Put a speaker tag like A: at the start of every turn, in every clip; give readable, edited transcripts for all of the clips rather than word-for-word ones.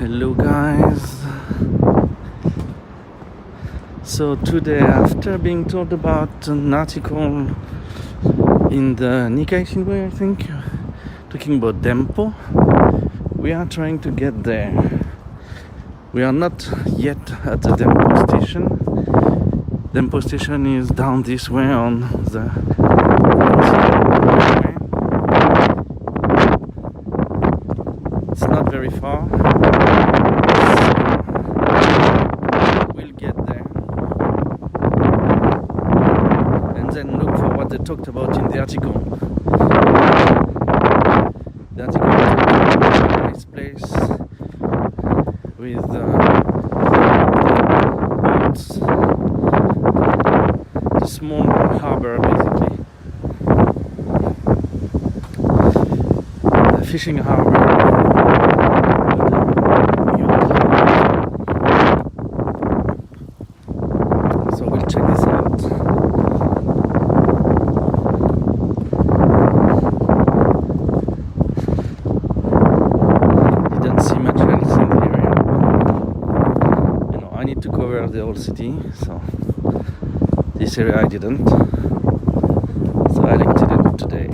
A: Hello guys. So today, after being told about an article in the Nikkei Shinbun, I think, talking about Dempô, we are trying to get there. We are not yet at the Dempô station. Dempô station is down this way on the it's not very far. And look for what they talked about in the article. The article talked about a nice place with boats, the small harbor basically, a fishing harbor. So we'll check this out. To cover the whole city, so this area I didn't, so I like to do it today.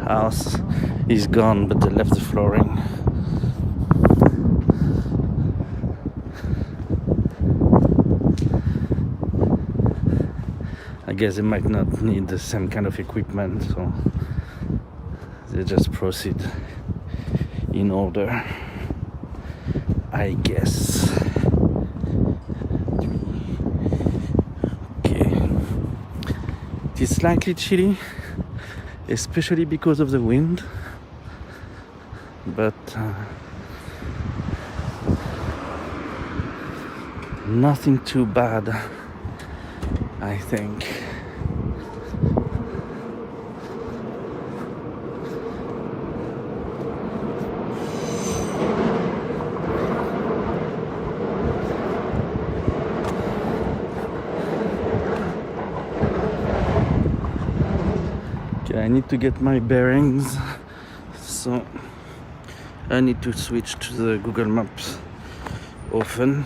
A: House is gone, but they left the flooring. I guess they might not need the same kind of equipment, so they just proceed in order, I guess. Okay. It is slightly chilly, especially because of the wind, but nothing too bad, I think. I need to get my bearings, so I need to switch to the Google Maps often.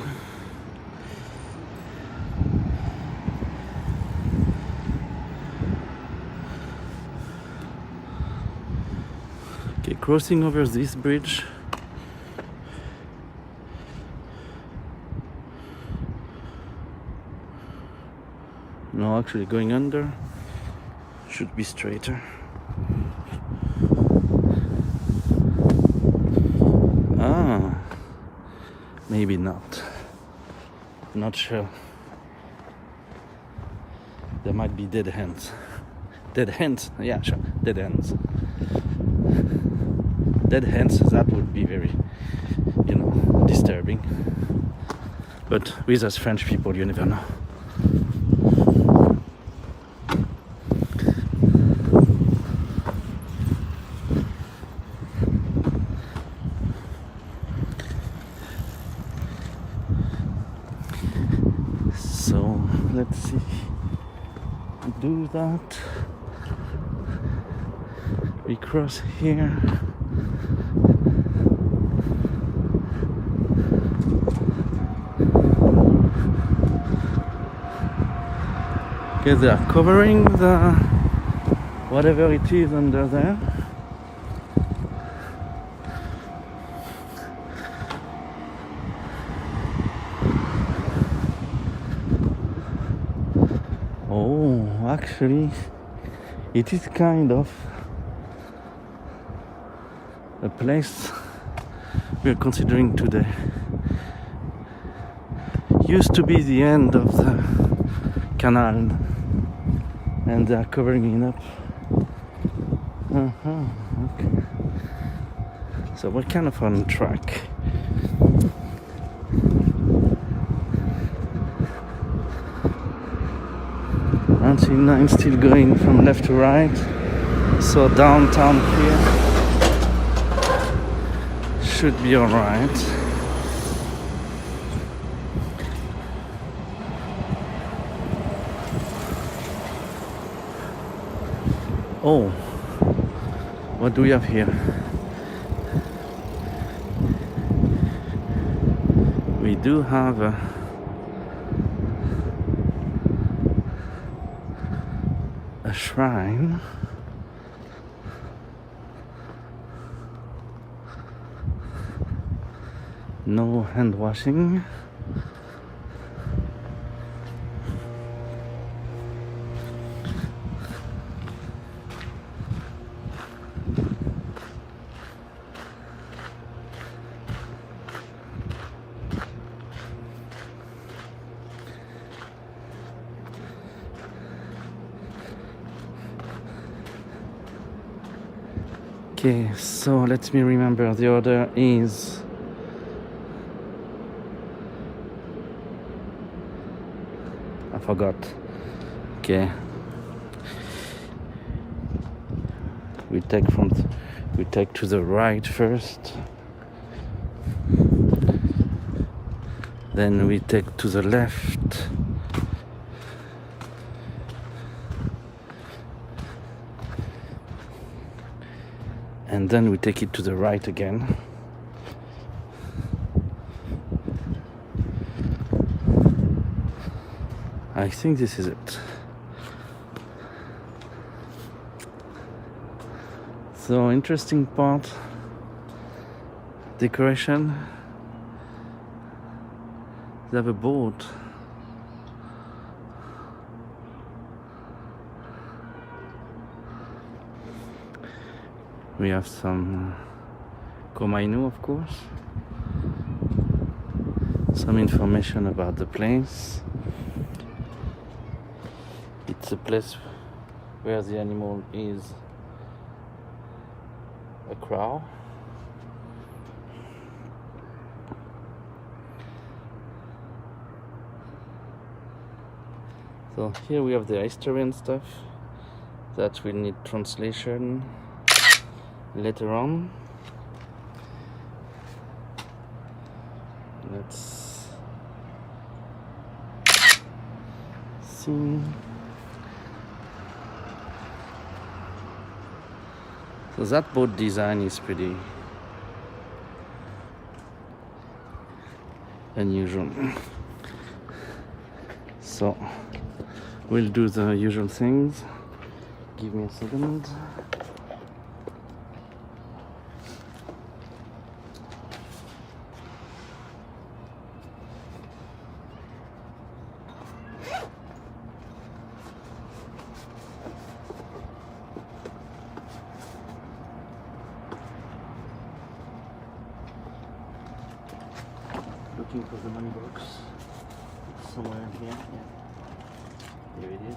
A: Okay, crossing over this bridge. No, actually going under. Should be straighter. Maybe not. Not sure. There might be dead ends. Dead ends? Yeah, sure. Dead ends. Dead ends, that would be very, disturbing. But with us French people, you never know. So let's see, do that. We cross here. Okay, they are covering the whatever it is under there. Oh, actually, it is kind of a place we are considering today. Used to be the end of the canal, and they are covering it up. Okay. So we're kind of on track. N9 still going from left to right, so downtown here should be alright. Oh, What do we have here? We do have a shrine. No hand washing. Okay, so let me remember, the order is I forgot. Okay, we take to the right first, then we take to the left, and then we take it to the right again. I think this is it. So interesting part, decoration. They have a boat. We have some komainu, of course. Some information about the place. It's a place where the animal is a crow. So here we have the history and stuff that will need translation later on. Let's see. So that boat design is pretty unusual. So we'll do the usual things. Give me a second. Looking for the money box. It's somewhere in here. Yeah. Here it is.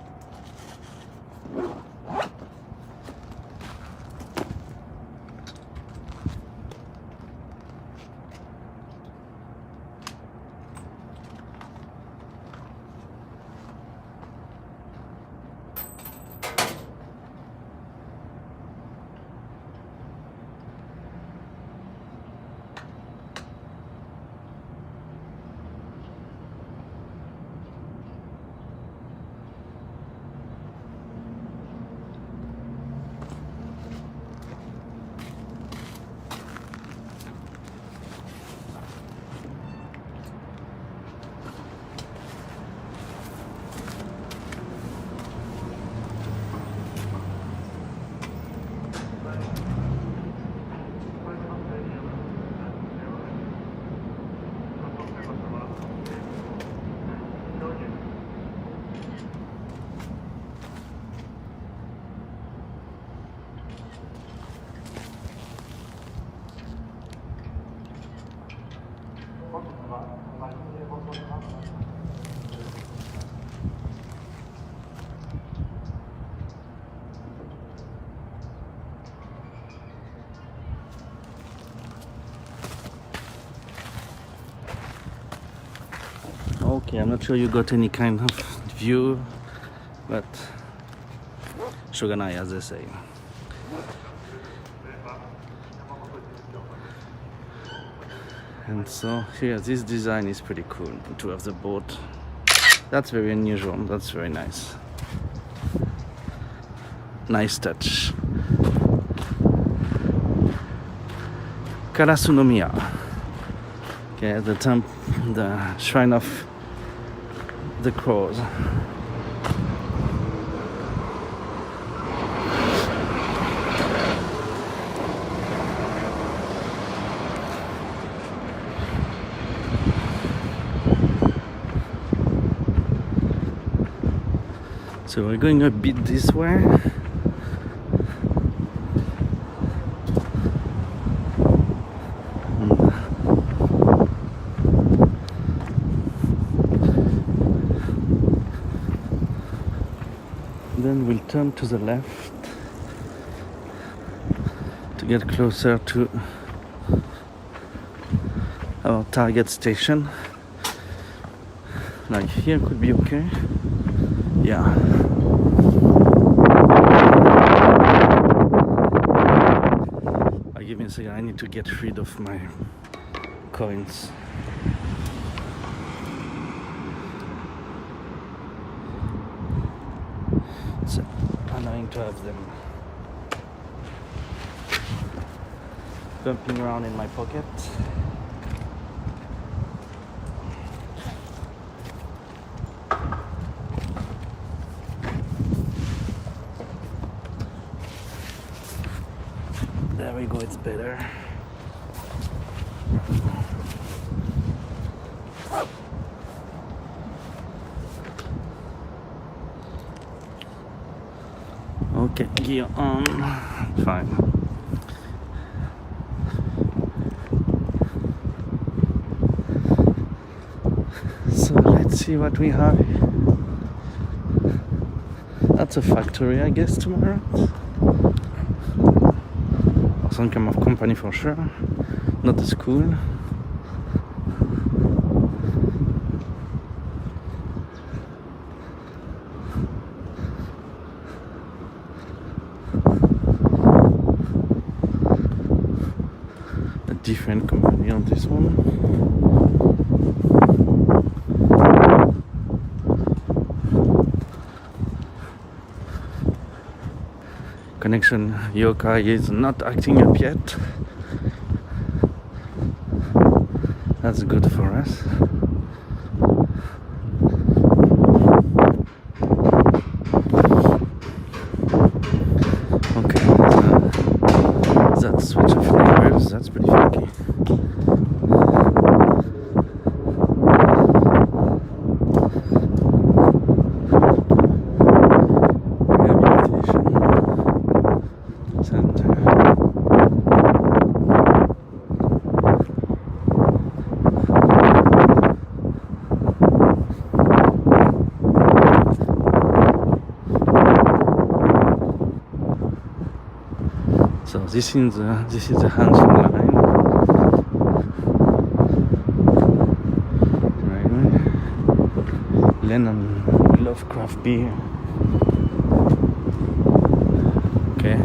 A: Okay, I'm not sure you got any kind of view, but shogunai, as they say. And so here, this design is pretty cool, to have the boat. That's very unusual, that's very nice. Nice touch. Karasunomiya. Okay, the shrine of the crows. So we're going a bit this way. Then we'll turn to the left to get closer to our target station. Like here could be okay. Yeah. Give me a second, I need to get rid of my coins. It's annoying to have them bumping around in my pocket. There we go, it's better. Okay, gear on. Fine. So let's see what we have. That's a factory, I guess, tomorrow. Some kind of company for sure. Not a school. A different company on this one. Connection yokai is not acting up yet. That's good for us. Okay, that switch of neighbors, that's pretty funky. So this is the Hanson line. Right. Lennon love craft beer. Okay.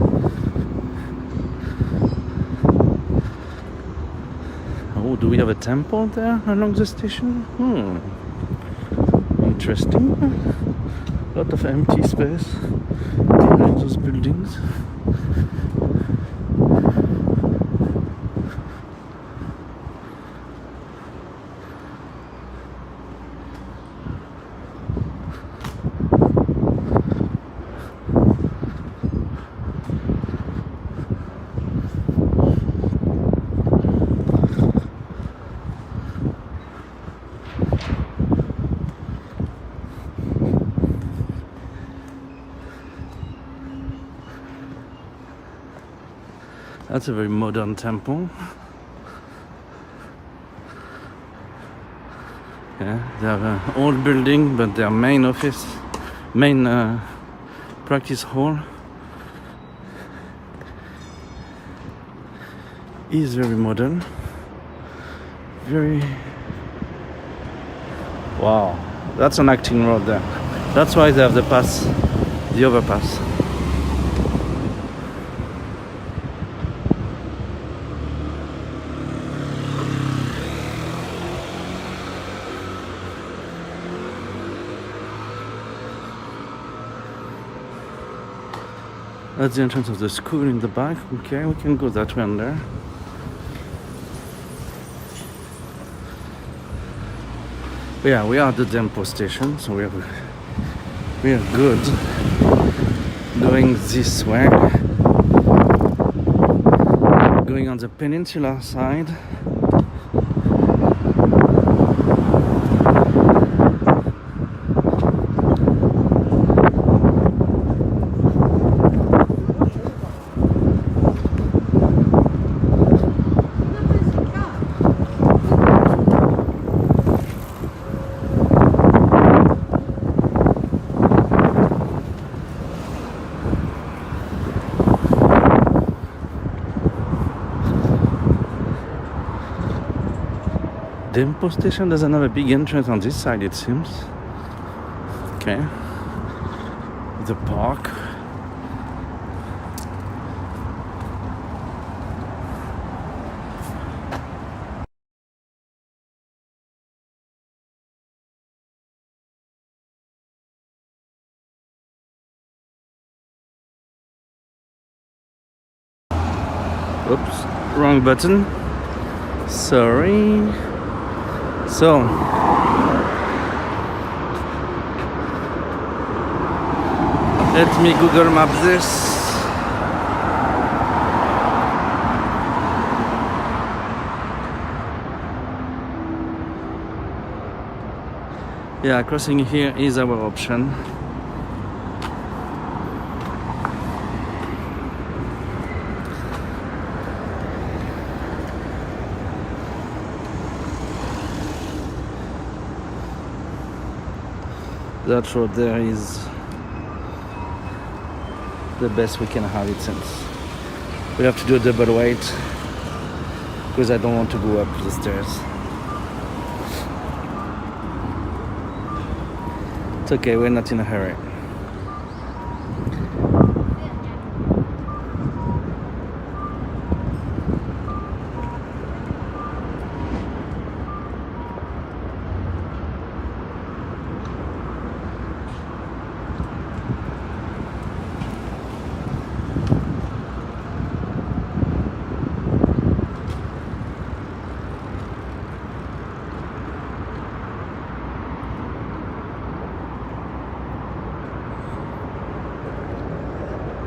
A: Oh, do we have a temple there along the station? Interesting. A lot of empty space behind those buildings. That's a very modern temple. Yeah, they have an old building, but their main office, main practice hall is very modern. Very... Wow, that's an acting road there. That's why they have the pass, the overpass. That's the entrance of the school in the back. Okay, we can go that way on there. Yeah, we are at the Dempô station, so we are good going this way, going on the peninsula side. Dempô station doesn't have a big entrance on this side, it seems. Okay. The park. Oops, wrong button. Sorry. So, let me Google Map this. Yeah, crossing here is our option. That road there is the best we can have, it seems. We have to do a double weight because I don't want to go up the stairs. It's okay, we're not in a hurry.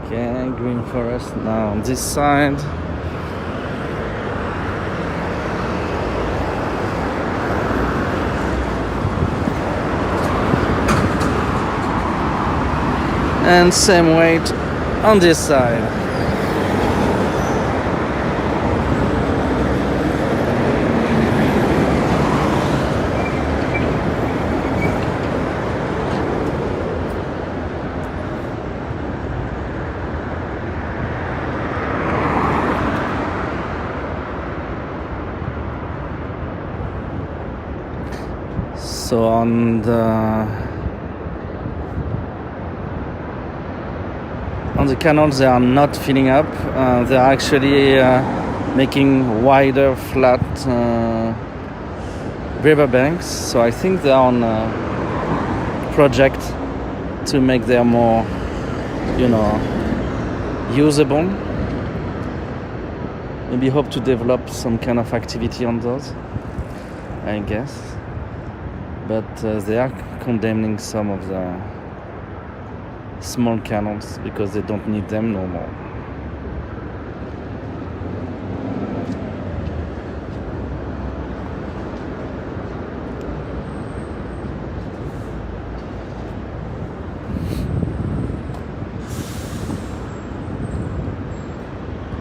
A: Okay, green forest now on this side. And same weight on this side. So on the canals, they are not filling up. They are actually making wider, flat riverbanks. So I think they are on a project to make them more, usable. Maybe hope to develop some kind of activity on those, I guess. But they are condemning some of the small canals because they don't need them no more.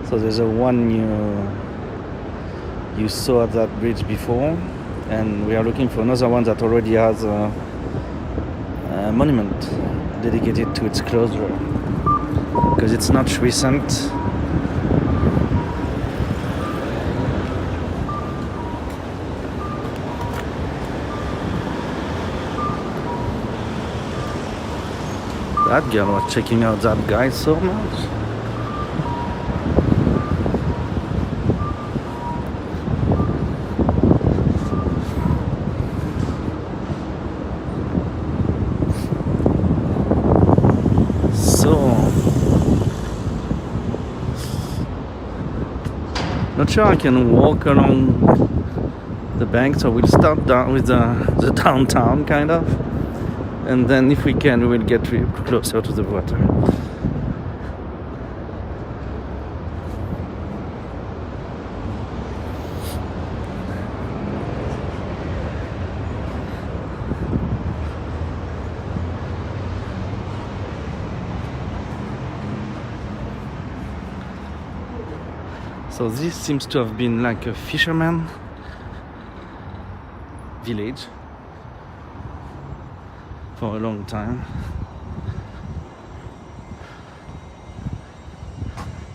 A: So there's a one you saw at that bridge before, and we are looking for another one that already has a monument dedicated to its closure because it's not recent. That girl was checking out that guy so much. Not sure I can walk along the bank. So we'll start down with the downtown kind of, and then if we can, we will get closer to the water. So this seems to have been like a fisherman village for a long time.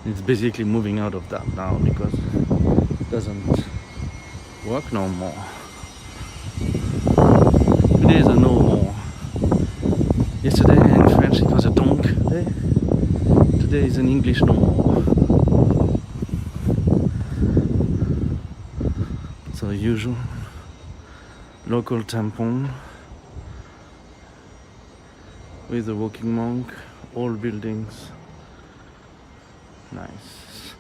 A: It's basically moving out of that now because it doesn't work no more. Today is a no more. Yesterday in French it was a donc day. Today is in English no more. So usual local tampon with a walking monk, all buildings, nice.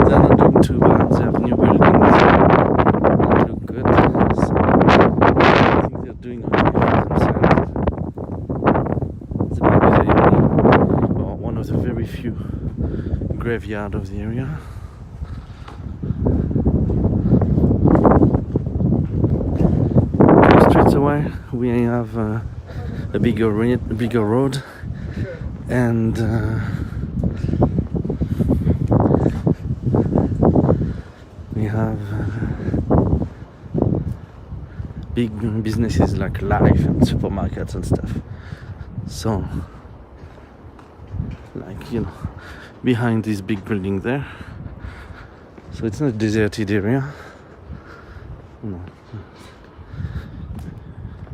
A: They're not doing too bad, they have new buildings that look good, so I think they're doing okay for themselves. Or one of the very few graveyard of the area. Two streets away we have a bigger road, and we have big businesses like Life and supermarkets and stuff. So, like, you know, behind this big building there. So it's not a deserted area. No.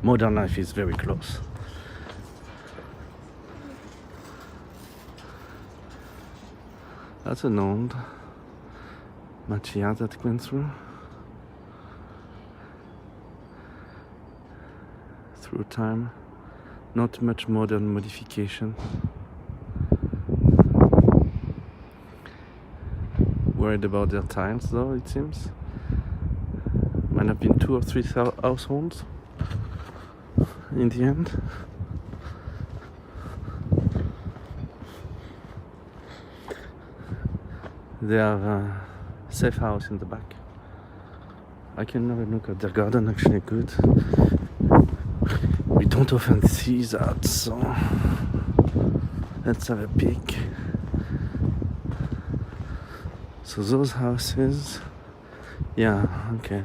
A: Modern life is very close. That's an old Machia that went through time. Not much modern modification. Worried about their tiles though, it seems. Might have been 2 or 3 households in the end. They have a safe house in the back. I can have a look at their garden, actually good. We don't often see that, so let's have a peek. So those houses, yeah, okay.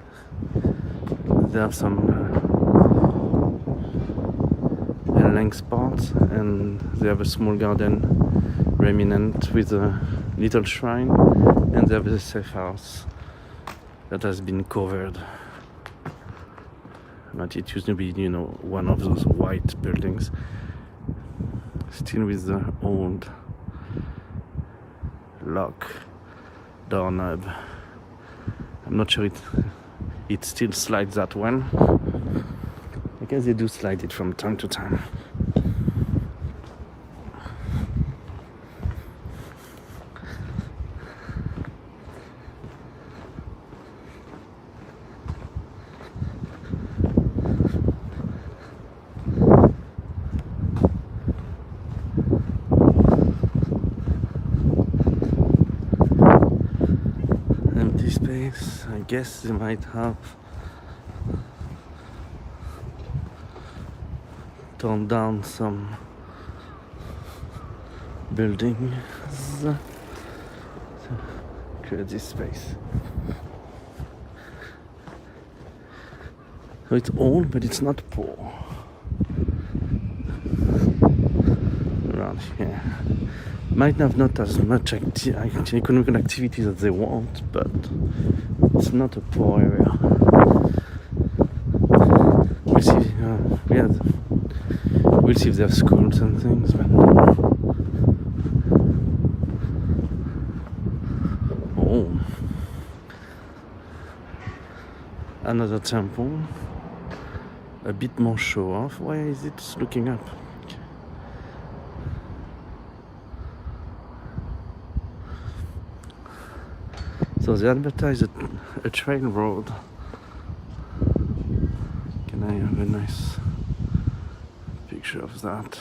A: They have some length spots, and they have a small garden remnant with a little shrine, and they have a safe house that has been covered. But it used to be, you know, one of those white buildings, still with the old lock doorknob. I'm not sure it still slides that one. I guess they do slide it from time to time. Empty space. I guess they might have torn down some buildings to create this space. So it's old, but it's not poor. Around here. Might have not as much economical activity as they want, but it's not a poor area. We'll see. We'll see if they have schools and things. But oh, another temple. A bit more show off. Why is it looking up? So they advertise a trail road. Can I have a nice picture of that?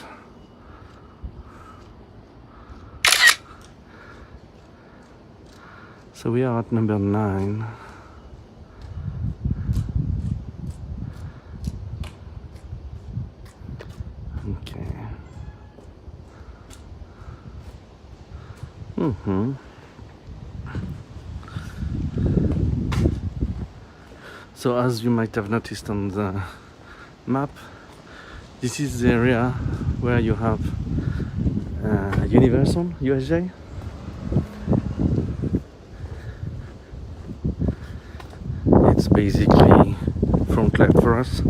A: So we are at number 9. Okay. So as you might have noticed on the map, this is the area where you have Universal, USJ. It's basically front left for us.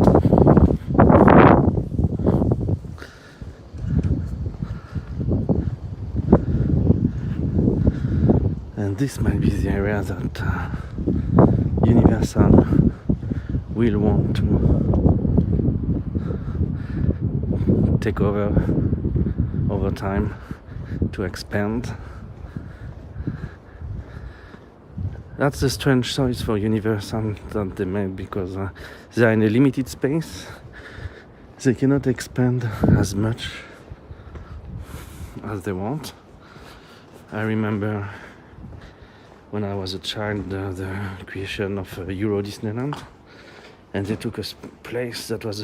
A: And this might be the area that Universal will want to take over time to expand. That's a strange choice for Universal that they made, because they are in a limited space. They cannot expand as much as they want. I remember when I was a child the creation of Euro Disneyland, and they took a place that was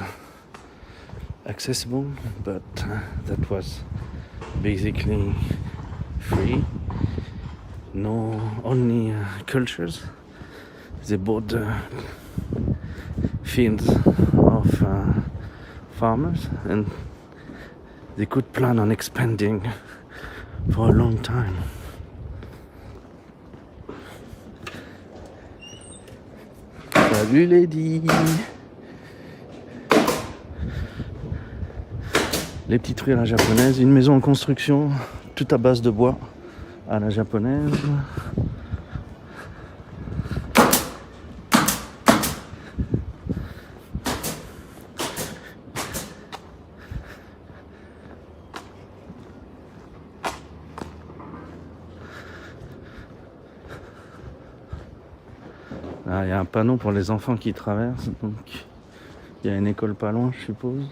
A: accessible, but that was basically free. No, only cultures. They bought fields of farmers, and they could plan on expanding for a long time. Salut lady. Les petites rues à la japonaise, une maison en construction, tout à base de bois à la japonaise. Là, il y a un panneau pour les enfants qui traversent, donc il y a une école pas loin, je suppose.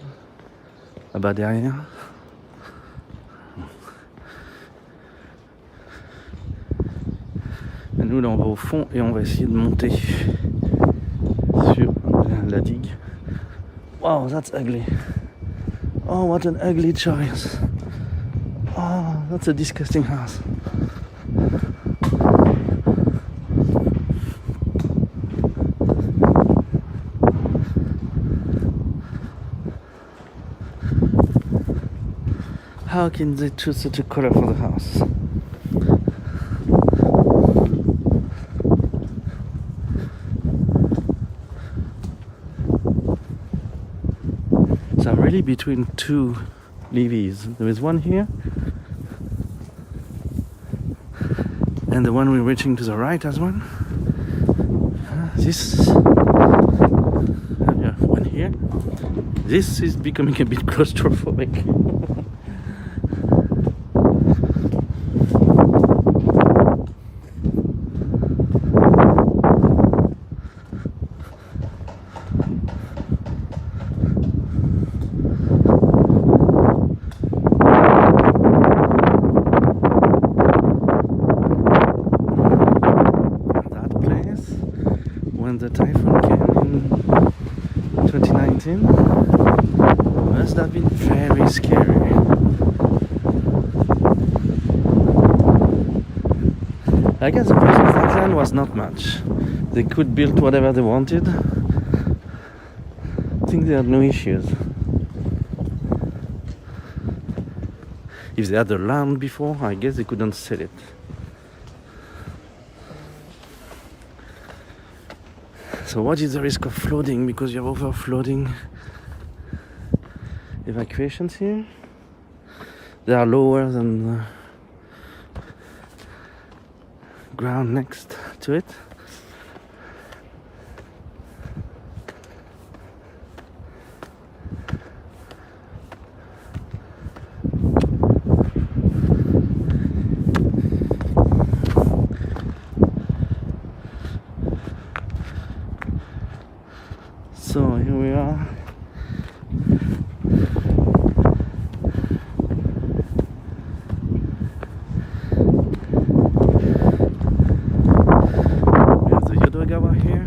A: Là-bas derrière. Et nous là on va au fond et on va essayer de monter sur la digue. Wow, that's ugly. Oh, what an ugly choice. Oh, that's a disgusting house. How can they choose such a color for the house? So I'm really between two levees. There is one here, and the one we're reaching to the right as well. This one here. This is becoming a bit claustrophobic. The typhoon came in 2019 must have been very scary. I guess the price of that land was not much. They could build whatever they wanted. I think they had no issues. If they had the land before, I guess they couldn't sell it. So what is the risk of flooding? Because you have overflooding evacuations here. They are lower than the ground next to it. So here we are. We have the Yodogawa here.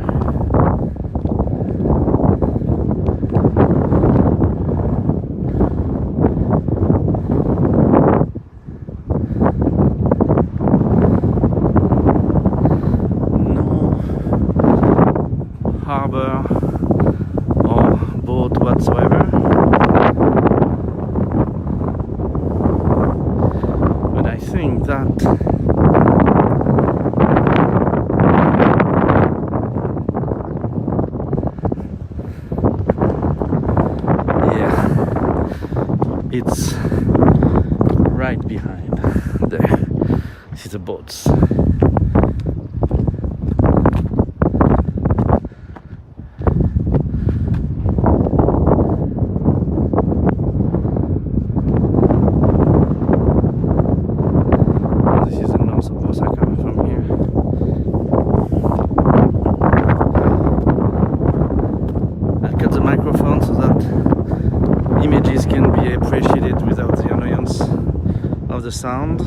A: Harbor or boat whatsoever, but I think that it's right behind there. See the boats. Osaka from here. I've got the microphone so that images can be appreciated without the annoyance of the sound.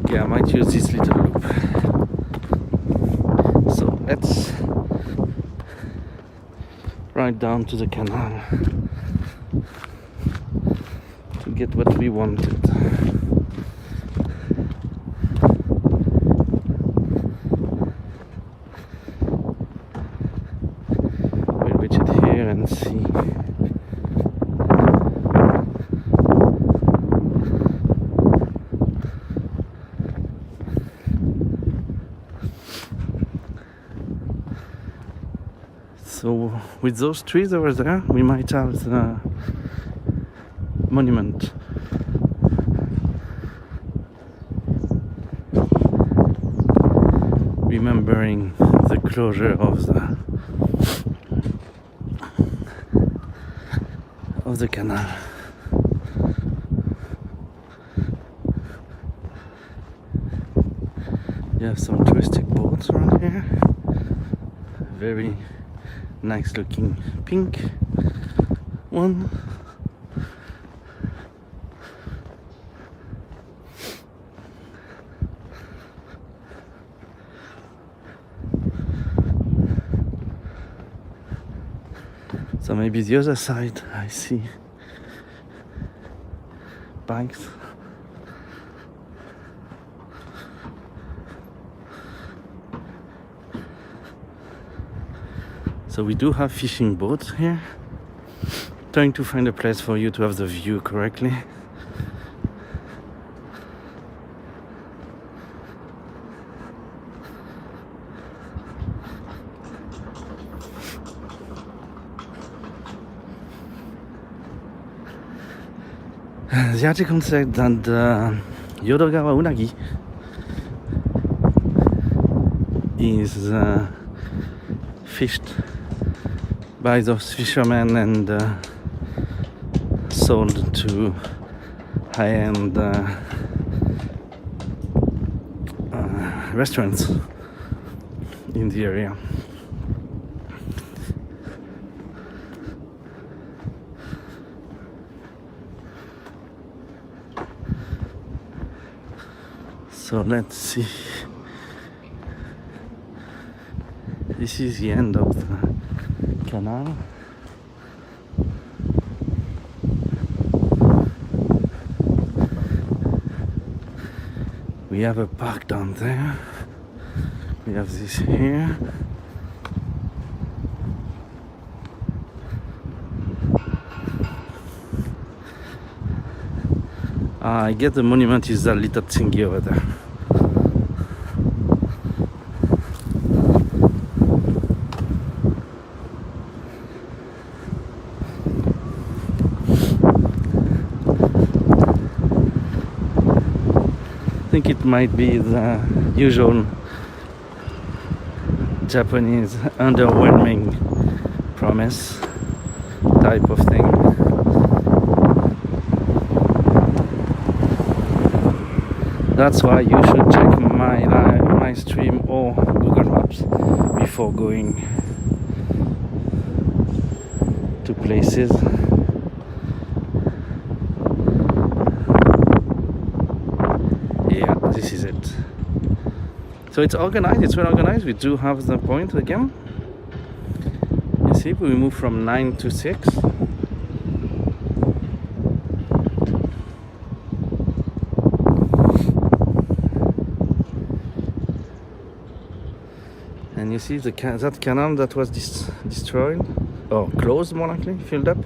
A: Yeah, I might use this little loop. So let's right down to the canal to get what we wanted. We'll reach it here and see. So with those trees over there, we might have the monument. Remembering the closure of the canal. You have some touristic boats around here. Very nice looking pink one. So maybe the other side I see bikes. So we do have fishing boats here. Trying to find a place for you to have the view correctly. The article said that Yodogawa unagi is fished by those fishermen and sold to high-end restaurants in the area. So let's see. This is the end of the canal. We have a park down there. We have this here. I guess the monument is that little thingy over there. I think it might be the usual Japanese underwhelming promise type of thing. That's why you should check my stream or Google Maps before going to places. Yeah, this is it. So it's organized, it's well organized. We do have the point again. You see, we move from 9 to 6. And you see that canal that was destroyed, or closed more likely, filled up.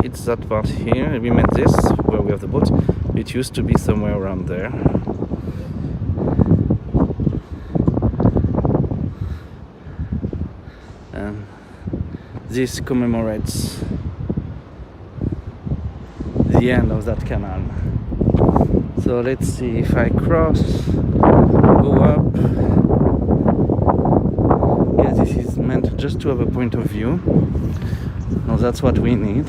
A: It's that part here. We made this, where we have the boat. It used to be somewhere around there. And this commemorates the end of that canal. So let's see if I cross, go up. Yes, this is meant just to have a point of view. Now that's what we need.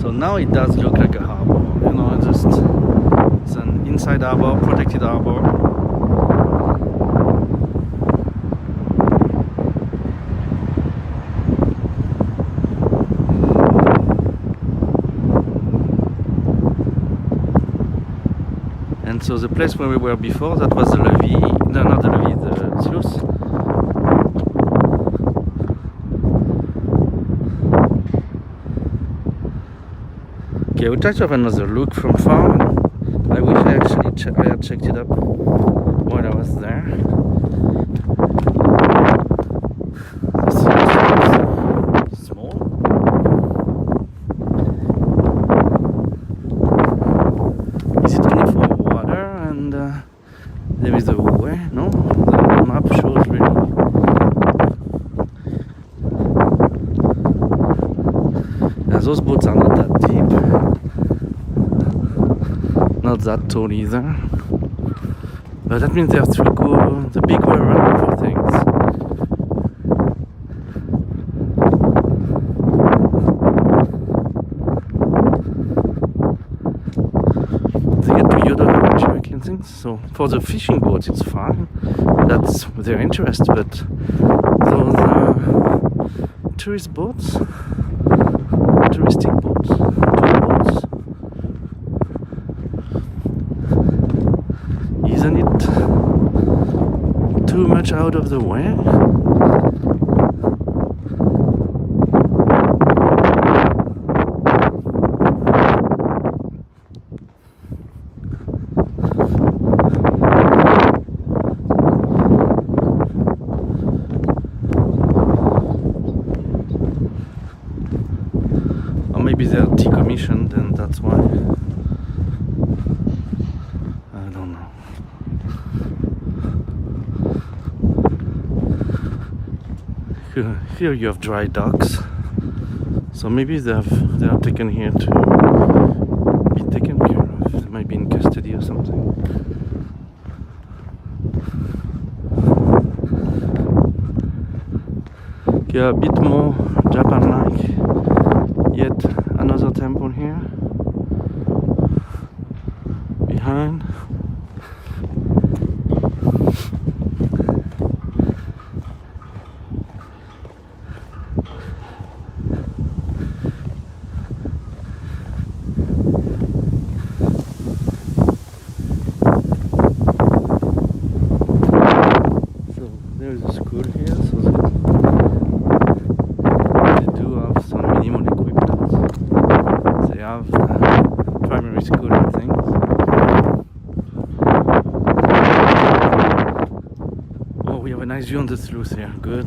A: So now it does look like a harbor, you know, it's an inside harbor, protected harbor. And so the place where we were before, that was the levee, no, not the levee, the sluice. Okay, we'll try to have another look from far. I wish I actually I had checked it up while I was there. The small. Is it only for water and there is a way? No, the map shows really. Those boats are not that deep, not that tall either, but that means they have to go the big way around for things. They get to Yoda directly and things, so for the fishing boats it's fine, that's their interest, but those tourist boats, touristic boats, tour boats, isn't it too much out of the way? Maybe they're decommissioned and that's why. I don't know. Here you have dry docks. So maybe they are taken here to be taken care of. They might be in custody or something. Okay, a bit more Japan-like. Yet another temple here behind. primary school, I think. Oh, we have a nice view on the sluice here. Good.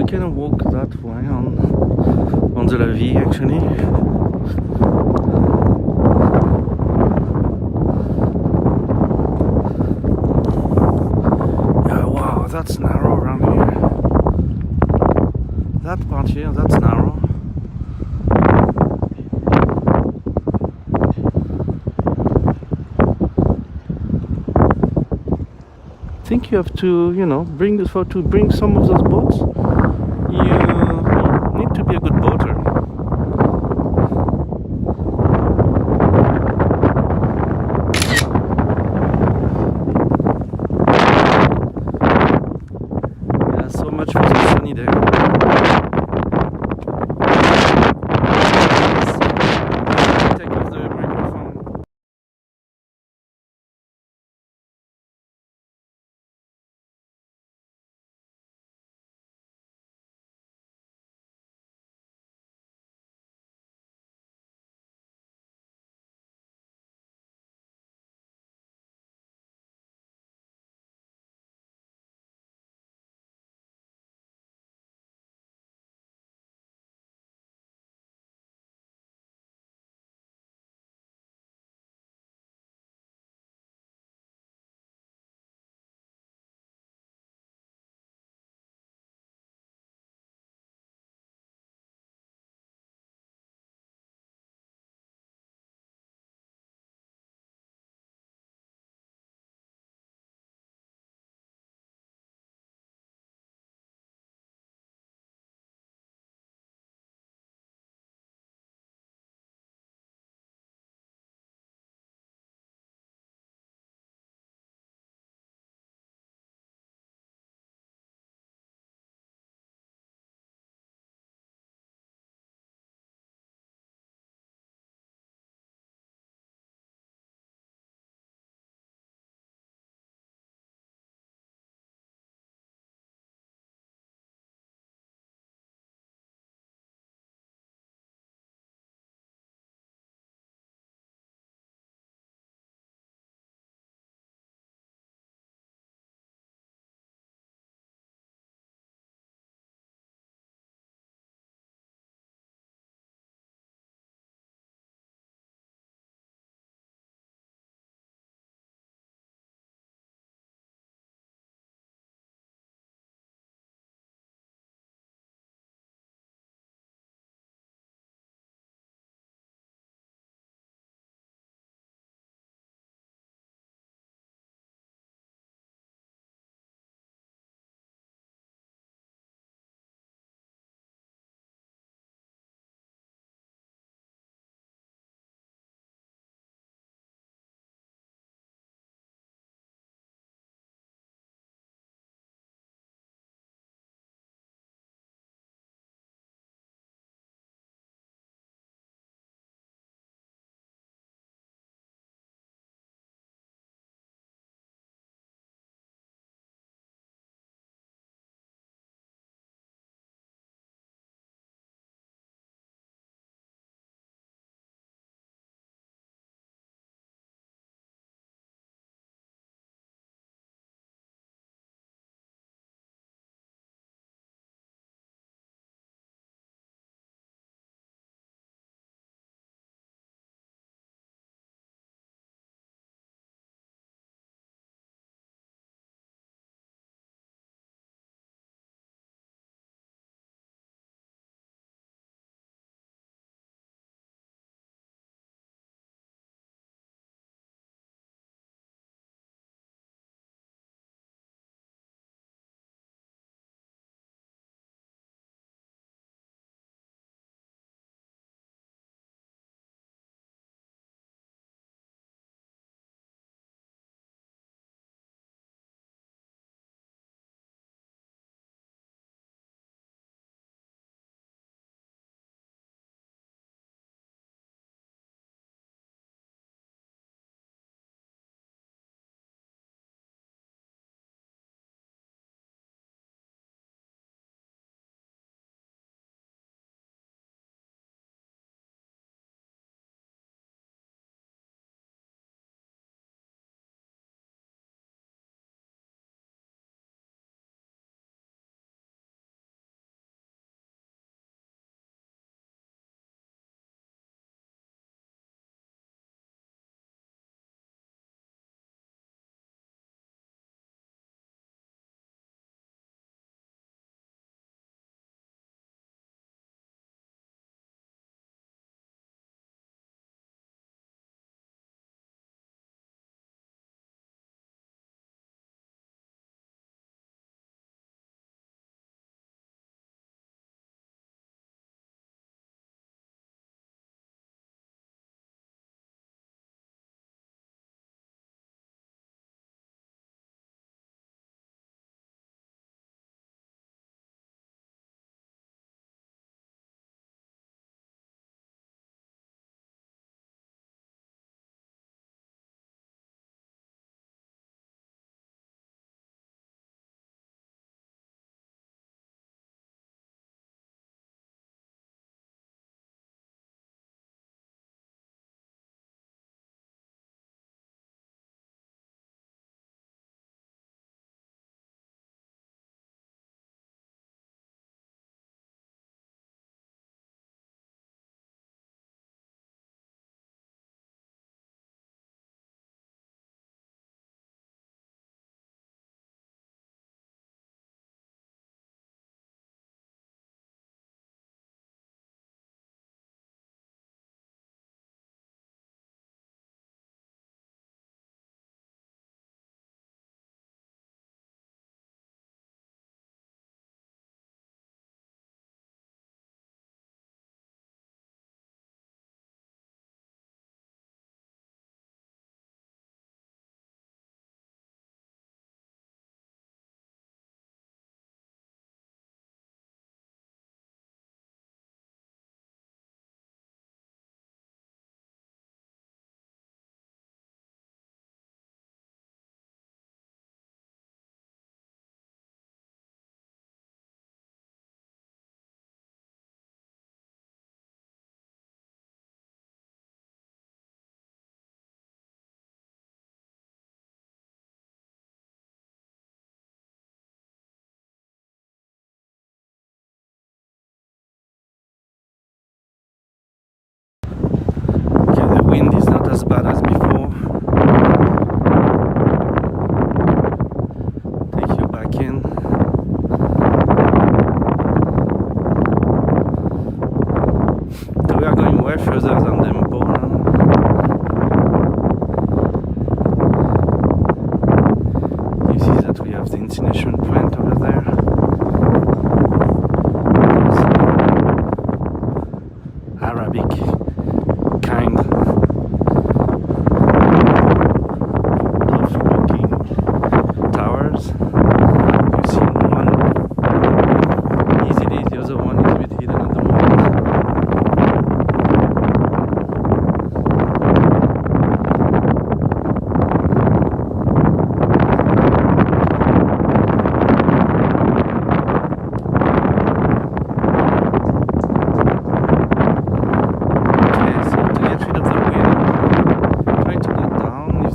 A: Can walk that way on the levee actually. Yeah, wow, that's narrow around here. That part here, that's narrow. I think you have to, bring some of those boats. You need to be a good boater. Yeah, so much for the sunny day.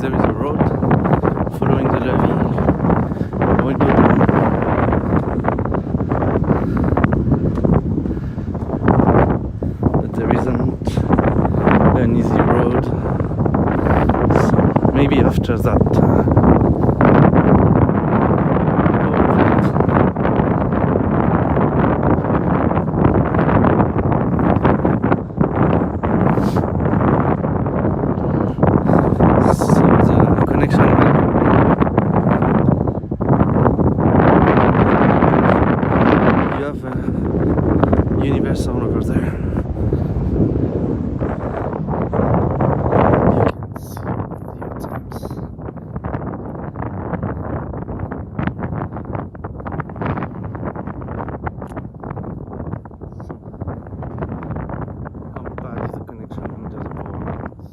A: there is a road following the levee. We'll go down. But there isn't an easy road. So maybe after that. Universal over there. You can see the Thames. How bad is the connection under the mountains?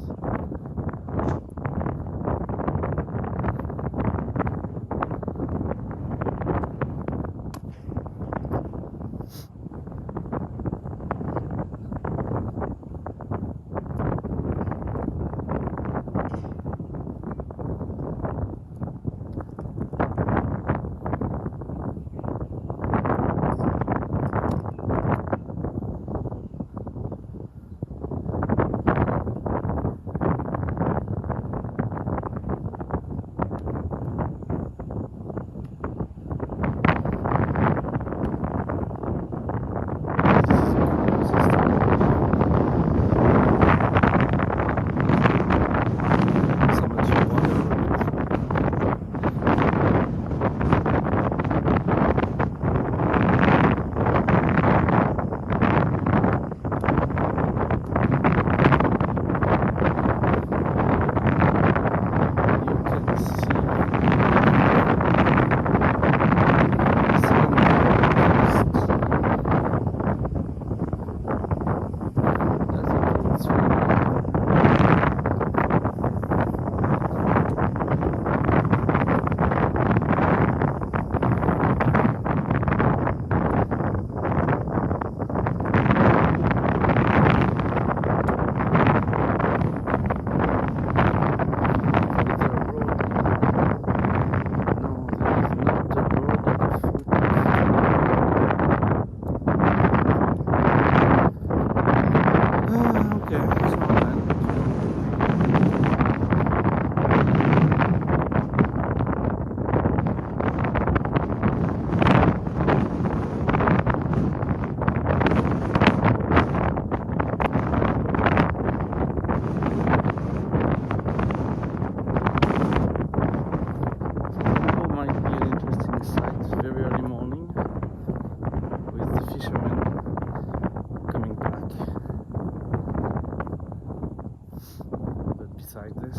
A: Beside this,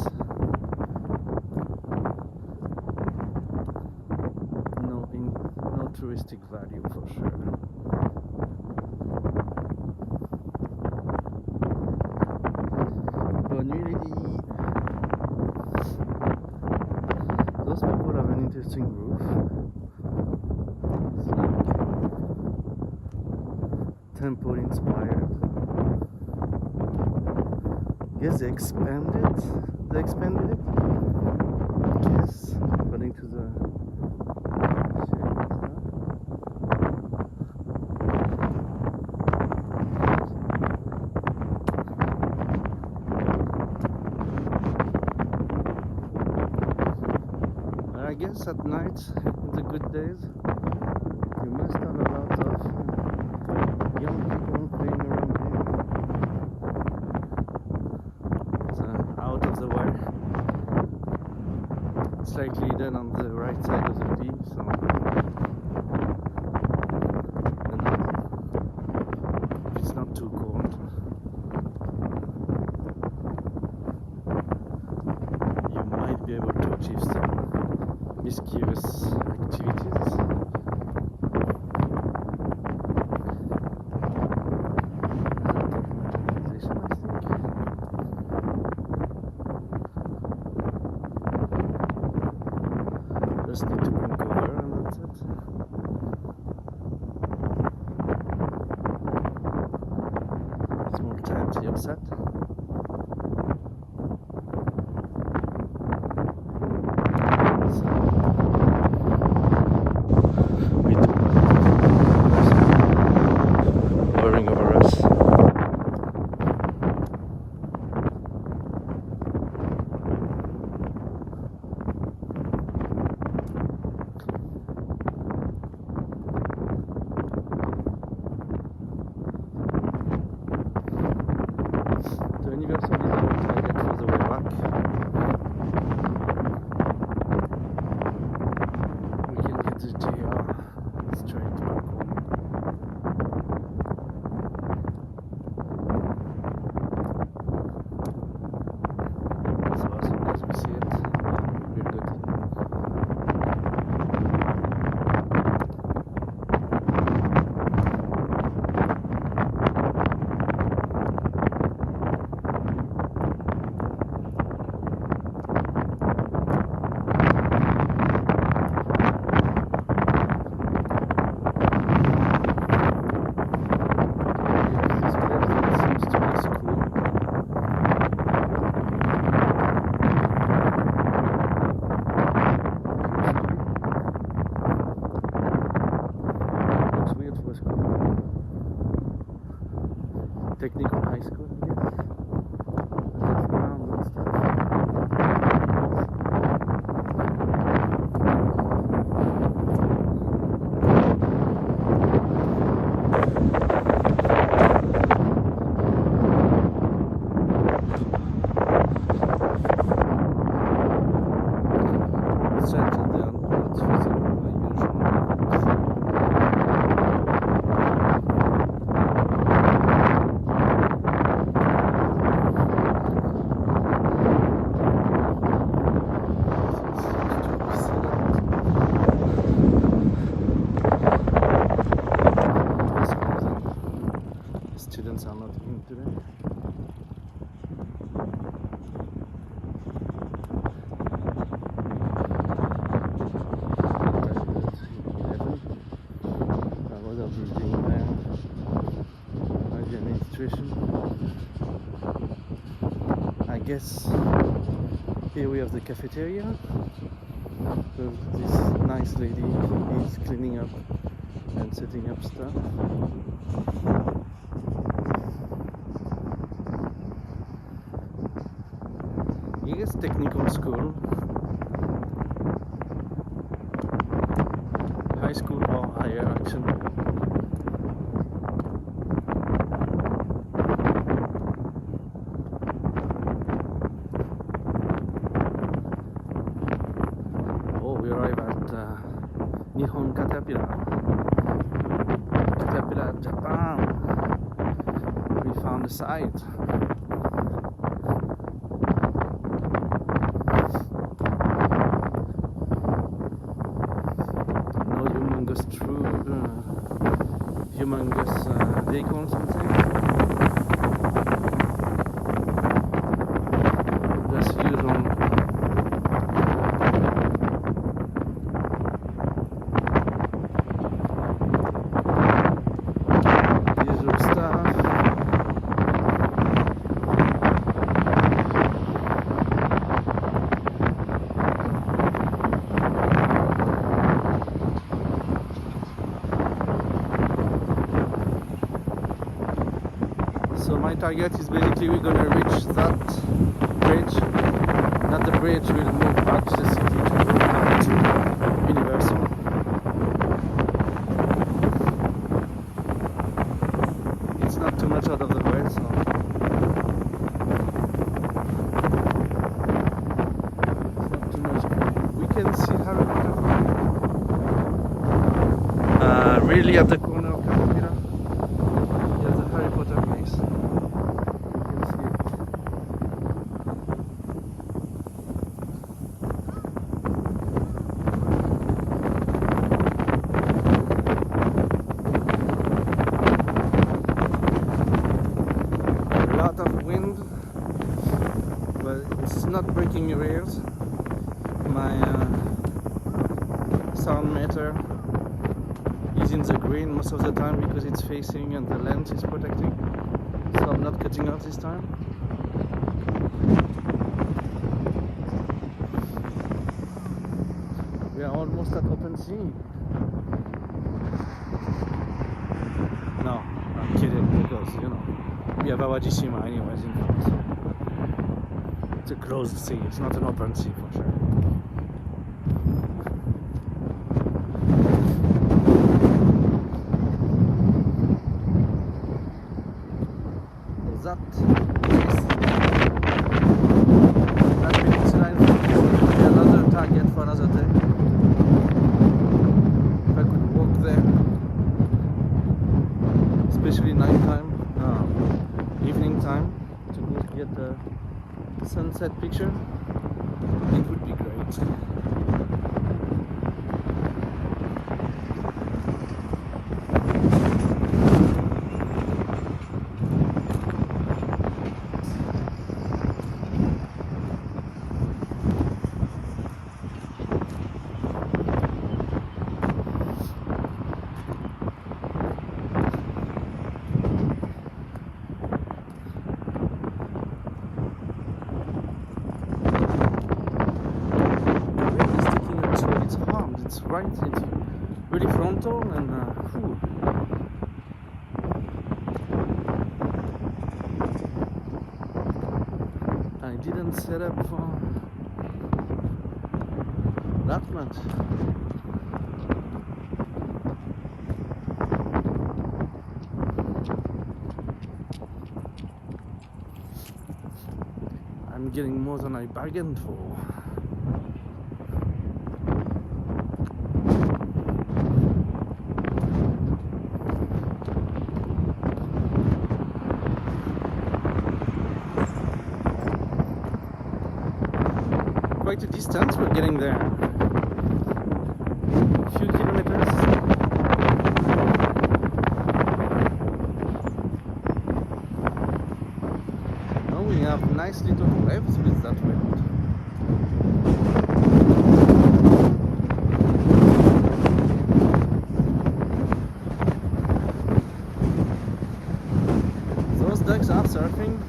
A: no touristic value for sure. Bonne nuit lady. Those people have an interesting roof. It's like temple inspired. Yes, they expanded it, I guess, according to the I guess at night, in the good days, you must have a lot of young people playing around here. Out of the way. Slightly hidden on the right side of the beach, so it's not too cold. You might be able to achieve some mischievous activities. Just need to bring cover and that's it. Small tent here set. guess here we have the cafeteria. So this nice lady is cleaning up and setting up stuff. I guess technical school, high school or higher actually. Oh, we arrive at Nihon Caterpillar, Japan. We found the site. Humongous vehicle or something. That's usual. Usual stuff. So my target is basically we're gonna reach that bridge. Not the bridge, we'll move back to the city to go back to Universal. It's not too much out of the way, so it's not too much. We can see Harry Potter. Really at the corner of Caterpillar. There's a Harry Potter place. Of wind, but it's not breaking your ears. My sound meter is in the green most of the time because it's facing and the lens is protecting, so I'm not cutting off this time. We are almost at open sea. No, I'm kidding, because you know we have Awajishima anyways in front. It's a closed sea, it's not an open sea for sure. That peninsula will be another target for another day. If I could walk there, especially nighttime. Evening time to go get the sunset picture, it would be great. Right, it's really frontal and I didn't set up for that much. I'm getting more than I bargained for. Quite a distance, we're getting there. A few kilometers. Oh, we have nice little waves with that wind. Those ducks are surfing.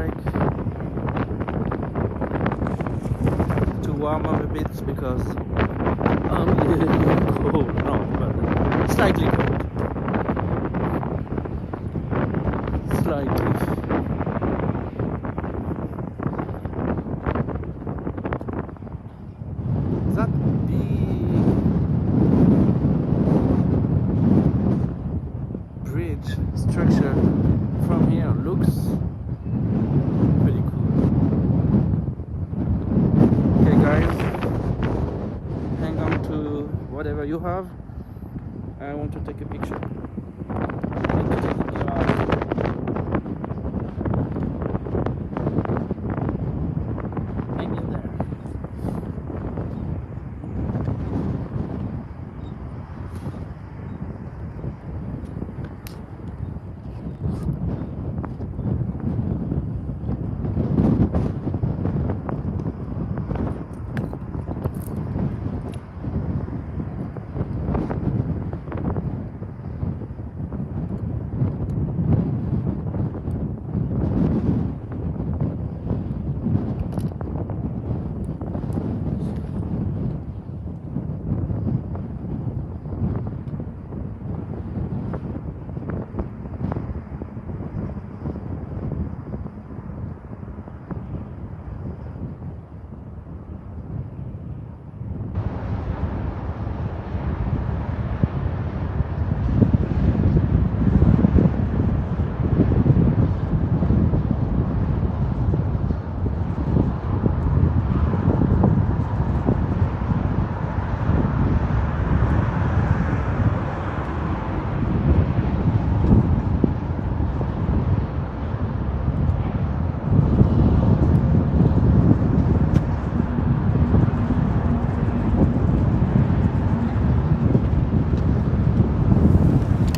A: break to warm up a bit because only cold, no, but slightly cold. Slightly. That big bridge structure from here looks pretty cool. Okay guys, hang on to whatever you have. I want to take a picture. I need to take a new out. Maybe there.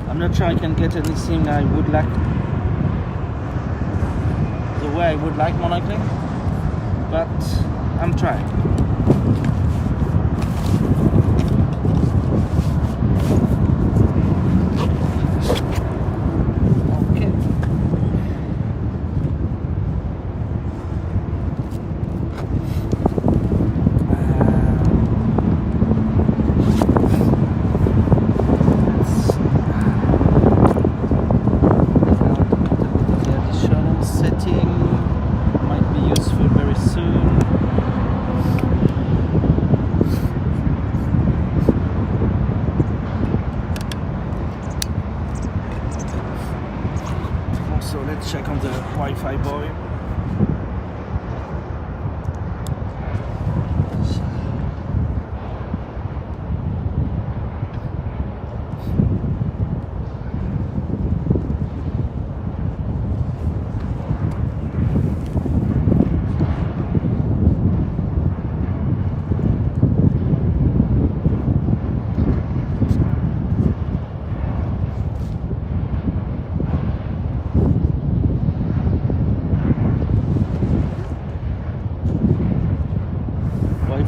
A: I'm not sure I can get anything I would like the way I would like, more likely, but I'm trying. Okay. So let's check on the Wi-Fi boy.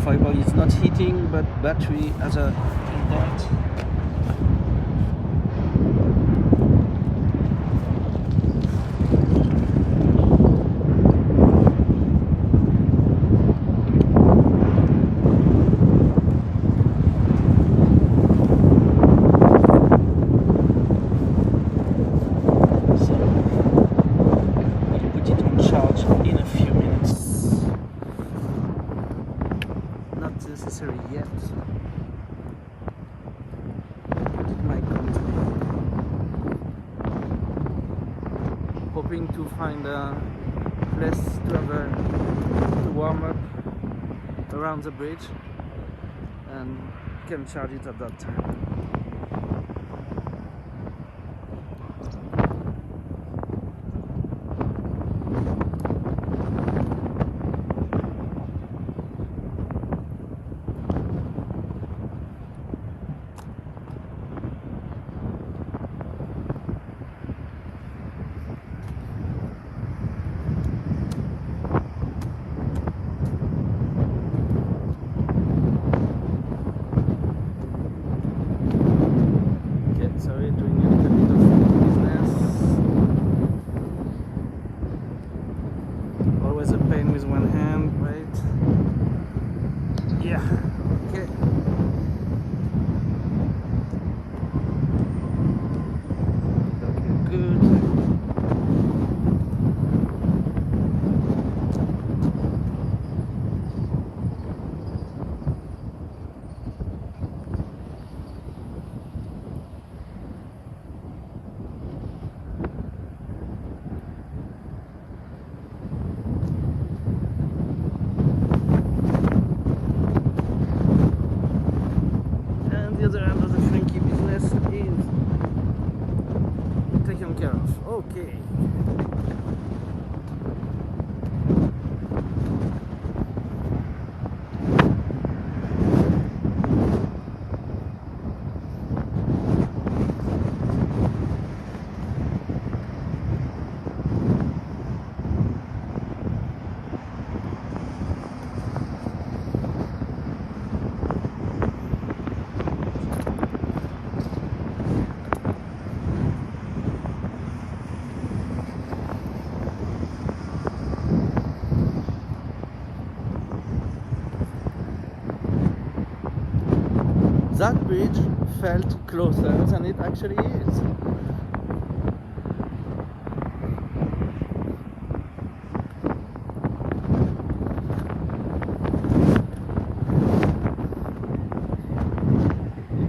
A: Fiber is not heating, but battery has a point. So we'll put it on charge in a few minutes. Not necessary yet. It might come to me. Hoping to find a place to have to warm up around the bridge and can charge it at that time. Yeah. Okay. Okay, good. And the other end of the Frankie business is taken care of. Okay. That bridge felt closer than it actually is.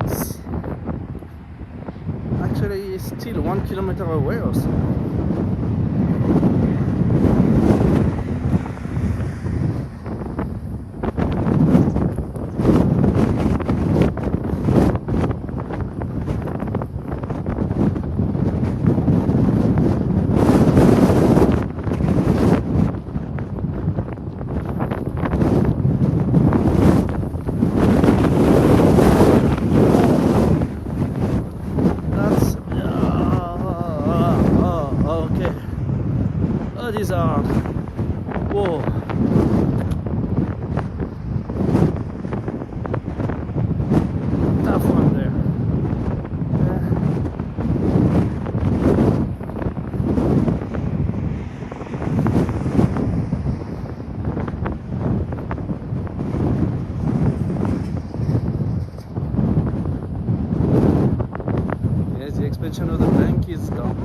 A: It's actually still 1 kilometer away or so. These are, whoa, tough one there. Yes, the expansion of the bank is gone.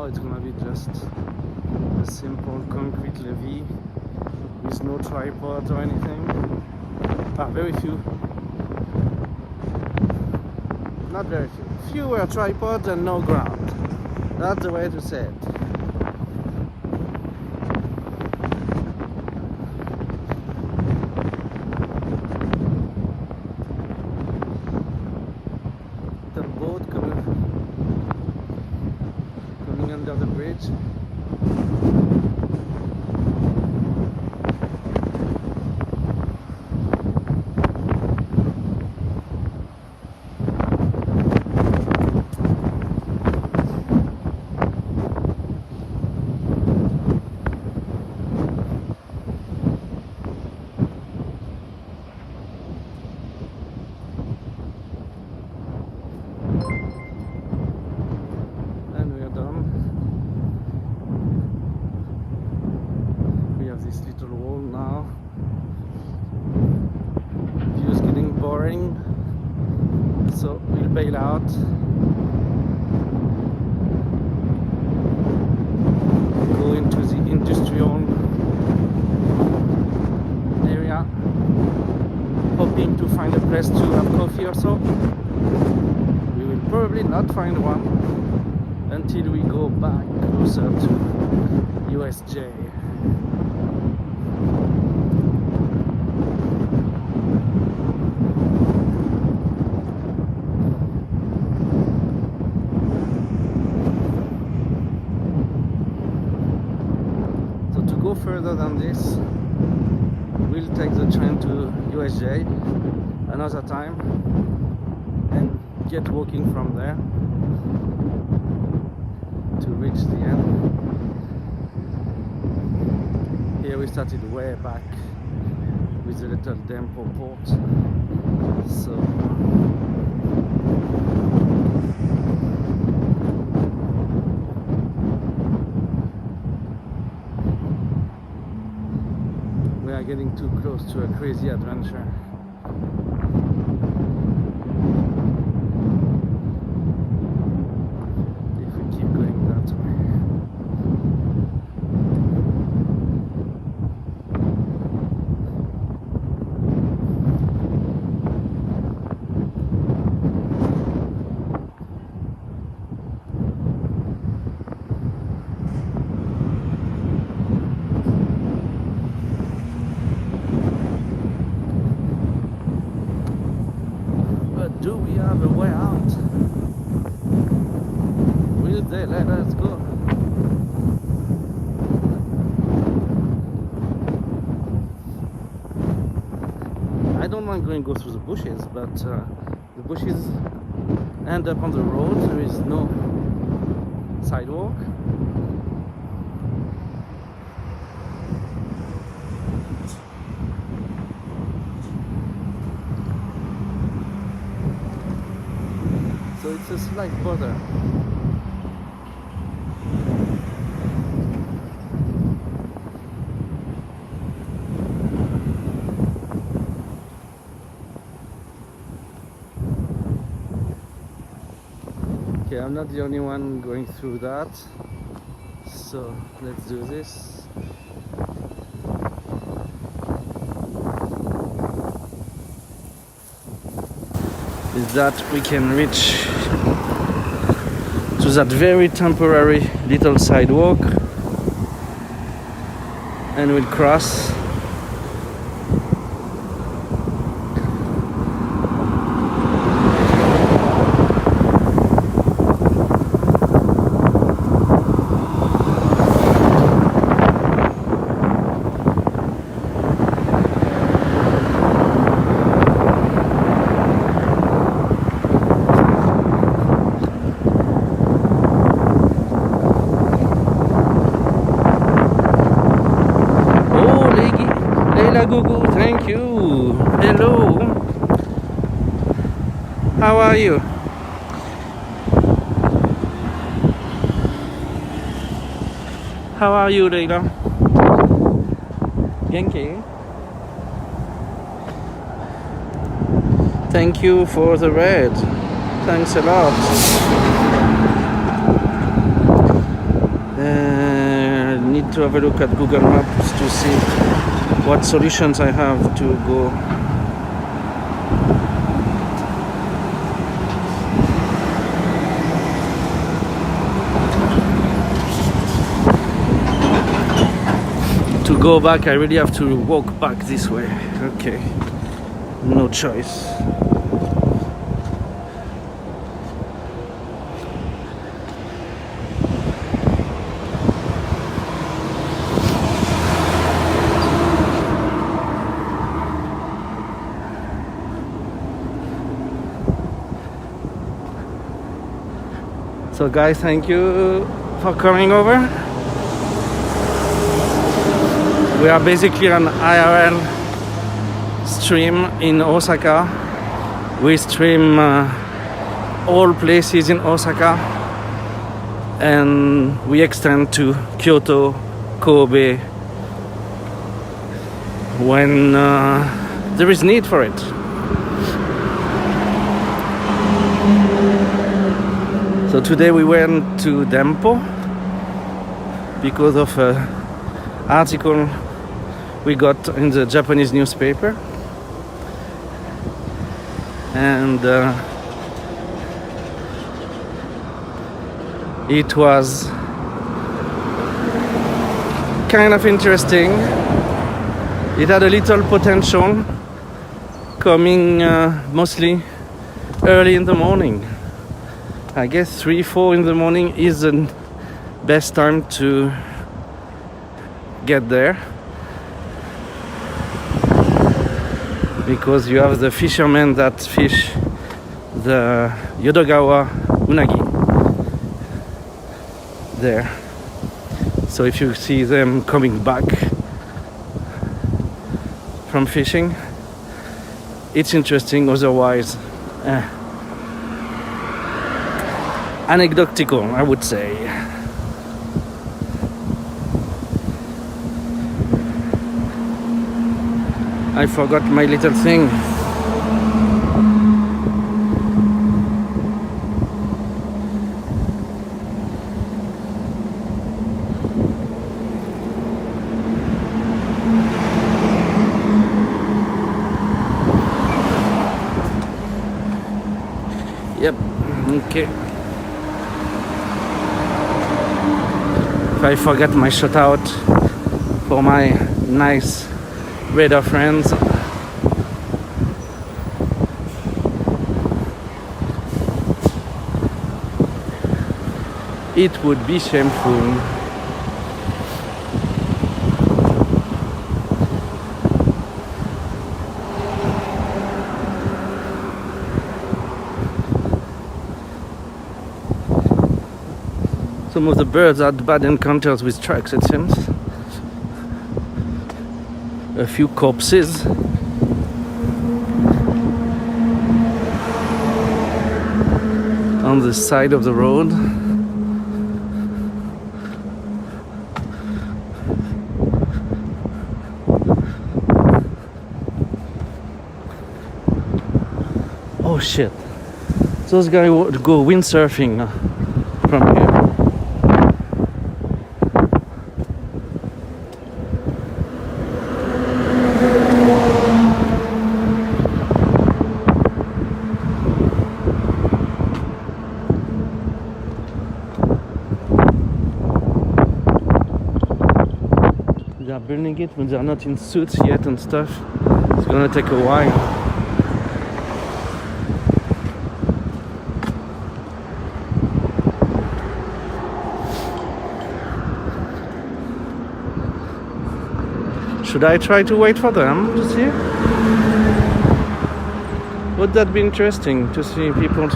A: It's gonna be just a simple concrete levee with no tripod or anything. Very few. Not very few. Fewer tripods and no ground. That's the way to say it. The boat coming under the bridge. So we'll bail out. Go into the industrial area, hoping to find a place to have coffee or so. We will probably not find one until we go back closer to USJ. Further than this, we'll take the train to USJ another time and get walking from there to reach the end. we started way back with the little Dempô port. So we are getting too close to a crazy adventure. If we keep going that way. Do we have a way out? Will they let us go? I don't mind going through the bushes, but the bushes end up on the road. There is no sidewalk. So it's a slight bother. Okay, I'm not the only one going through that. So let's do this. Is that we can reach to that very temporary little sidewalk and we'll cross. Google, thank you. Hello. How are you? How are you, Leila? Genki? Thank you for the red. Thanks a lot. Need to have a look at Google Maps to see what solutions I have to go. To go back, I really have to walk back this way. Okay, no choice. So guys, thank you for coming over. We are basically an IRL stream in Osaka. We stream all places in Osaka and we extend to Kyoto, Kobe when there is need for it. So today we went to Dempô because of an article we got in the Japanese newspaper, and it was kind of interesting. It had a little potential, coming mostly early in the morning. I guess 3-4 in the morning is the best time to get there, because you have the fishermen that fish the Yodogawa unagi there. So if you see them coming back from fishing. It's interesting, otherwise anecdotal, I would say. I forgot my little thing. Yep, okay. If I forget my shout out for my nice radar friends, it would be shameful. Some of the birds had bad encounters with trucks, it seems. A few corpses. On the side of the road. Oh shit. Those guys would go windsurfing from here. They are building it, but they are not in suits yet and stuff. It's gonna take a while. Should I try to wait for them to see? Would that be interesting to see people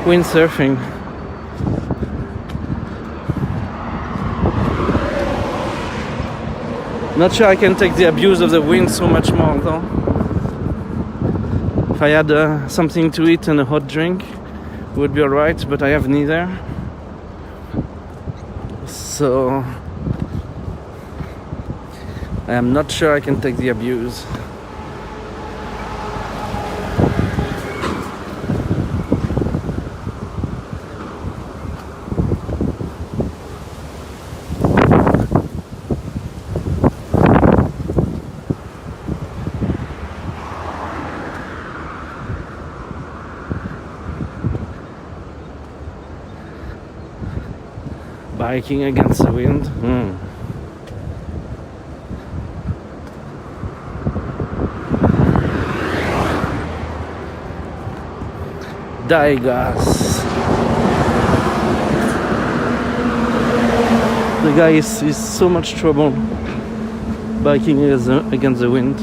A: windsurfing? Not sure I can take the abuse of the wind so much more though. If I had something to eat and a hot drink, it would be alright, but I have neither. So I am not sure I can take the abuse. Biking against the wind. Daigas. The guy is so much trouble biking against the wind.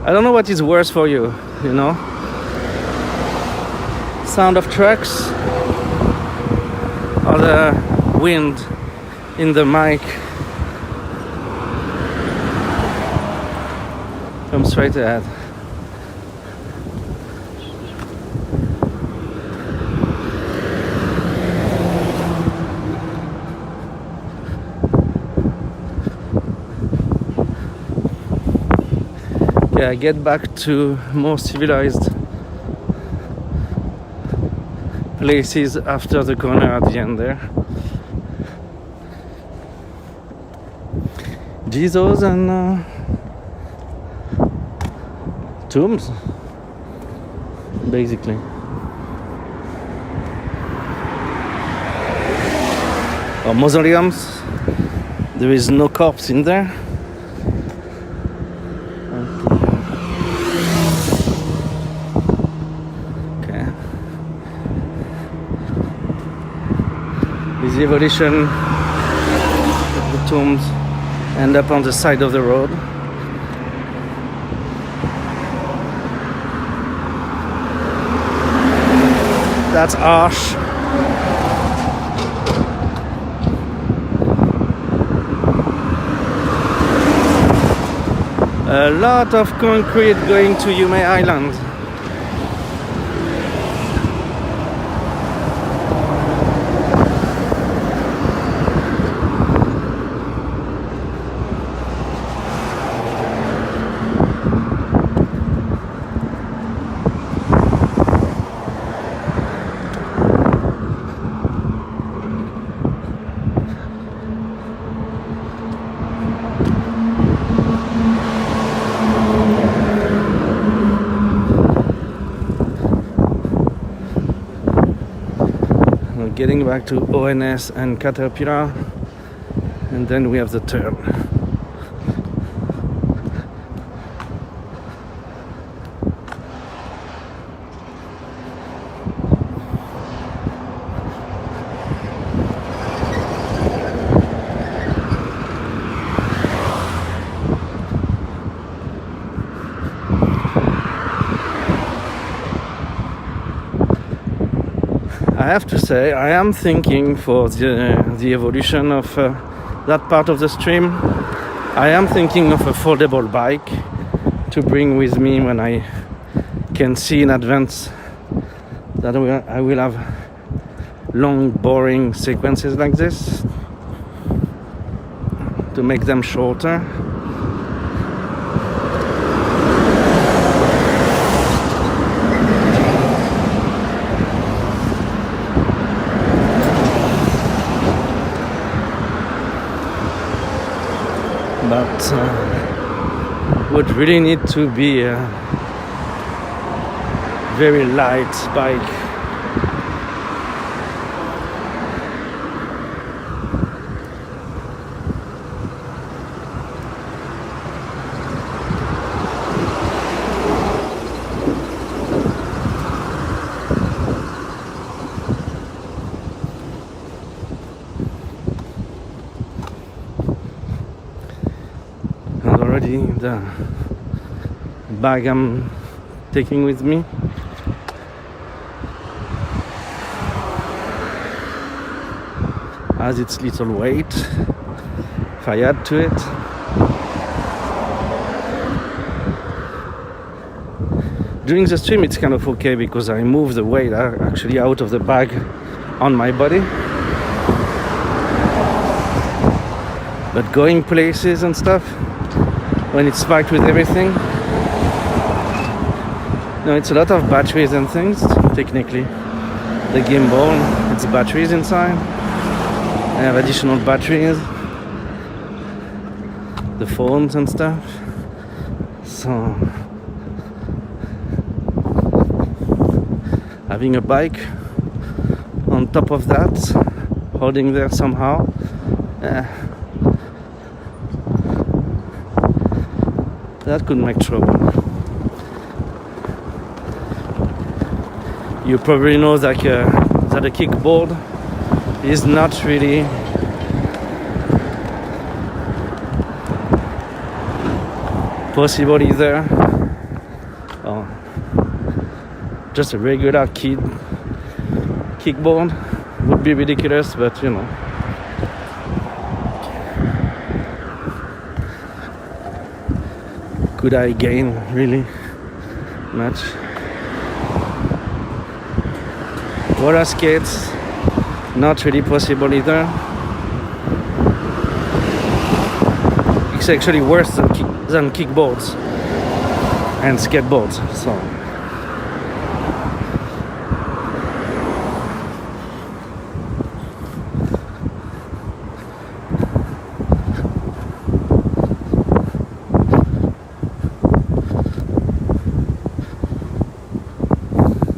A: I don't know what is worse for you, you know? Sound of trucks or the wind in the mic. Come straight ahead. Yeah, get back to more civilized places after the corner at the end there. Jesus and tombs, basically. Or mausoleums. There is no corpse in there. The evolution of the tombs. end up on the side of the road. That's harsh. A lot of concrete going to Yume Island. Getting back to ONS and Caterpillar, and then we have the turn. I have to say, I am thinking for the evolution of that part of the stream, I am thinking of a foldable bike to bring with me when I can see in advance that I will have long, boring sequences like this, to make them shorter. But would really need to be a very light bike. The bag I'm taking with me has its little weight if I add to it. During the stream it's kind of okay because I move the weight actually out of the bag on my body, but going places and stuff, when it's packed with everything, no, it's a lot of batteries and things. Technically, the gimbal, it's batteries inside. I have additional batteries, the phones and stuff. So having a bike on top of that, holding there somehow, that could make trouble. You probably know that a kickboard is not really possible either. Oh, just a regular kickboard would be ridiculous, but you know. Could I gain really much? Roller skates, not really possible either. It's actually worse than kickboards and skateboards. So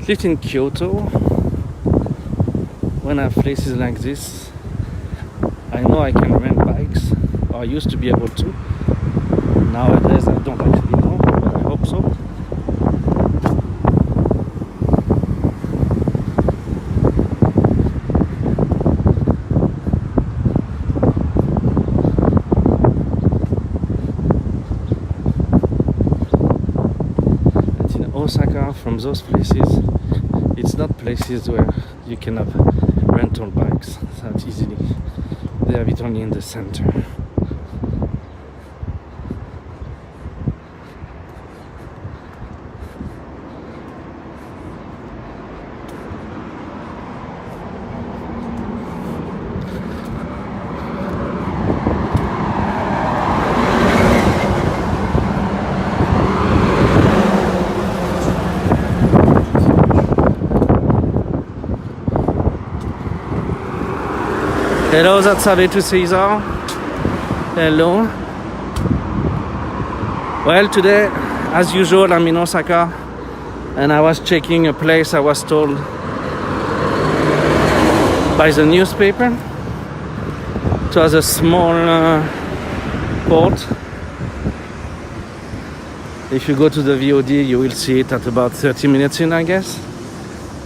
A: lived in Kyoto. When I have places like this, I know I can rent bikes, or I used to be able to. Nowadays I don't actually know, but I hope so. Osaka, from those places, it's not places where you can have rental bikes that easily. They have it only in the center. Hello, that's to Caesar. Hello. Well, today, as usual, I'm in Osaka, and I was checking a place I was told by the newspaper. It was a small port. If you go to the VOD, you will see it at about 30 minutes in, I guess.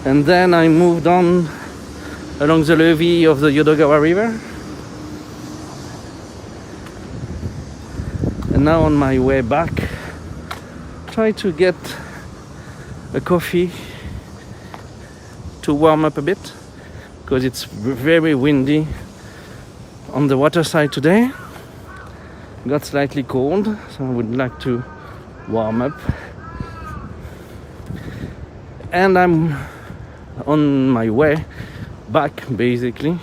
A: And then I moved on along the levee of the Yodogawa River. And now on my way back, try to get a coffee to warm up a bit, because it's very windy on the water side today. Got slightly cold, so I would like to warm up. And I'm on my way back, basically,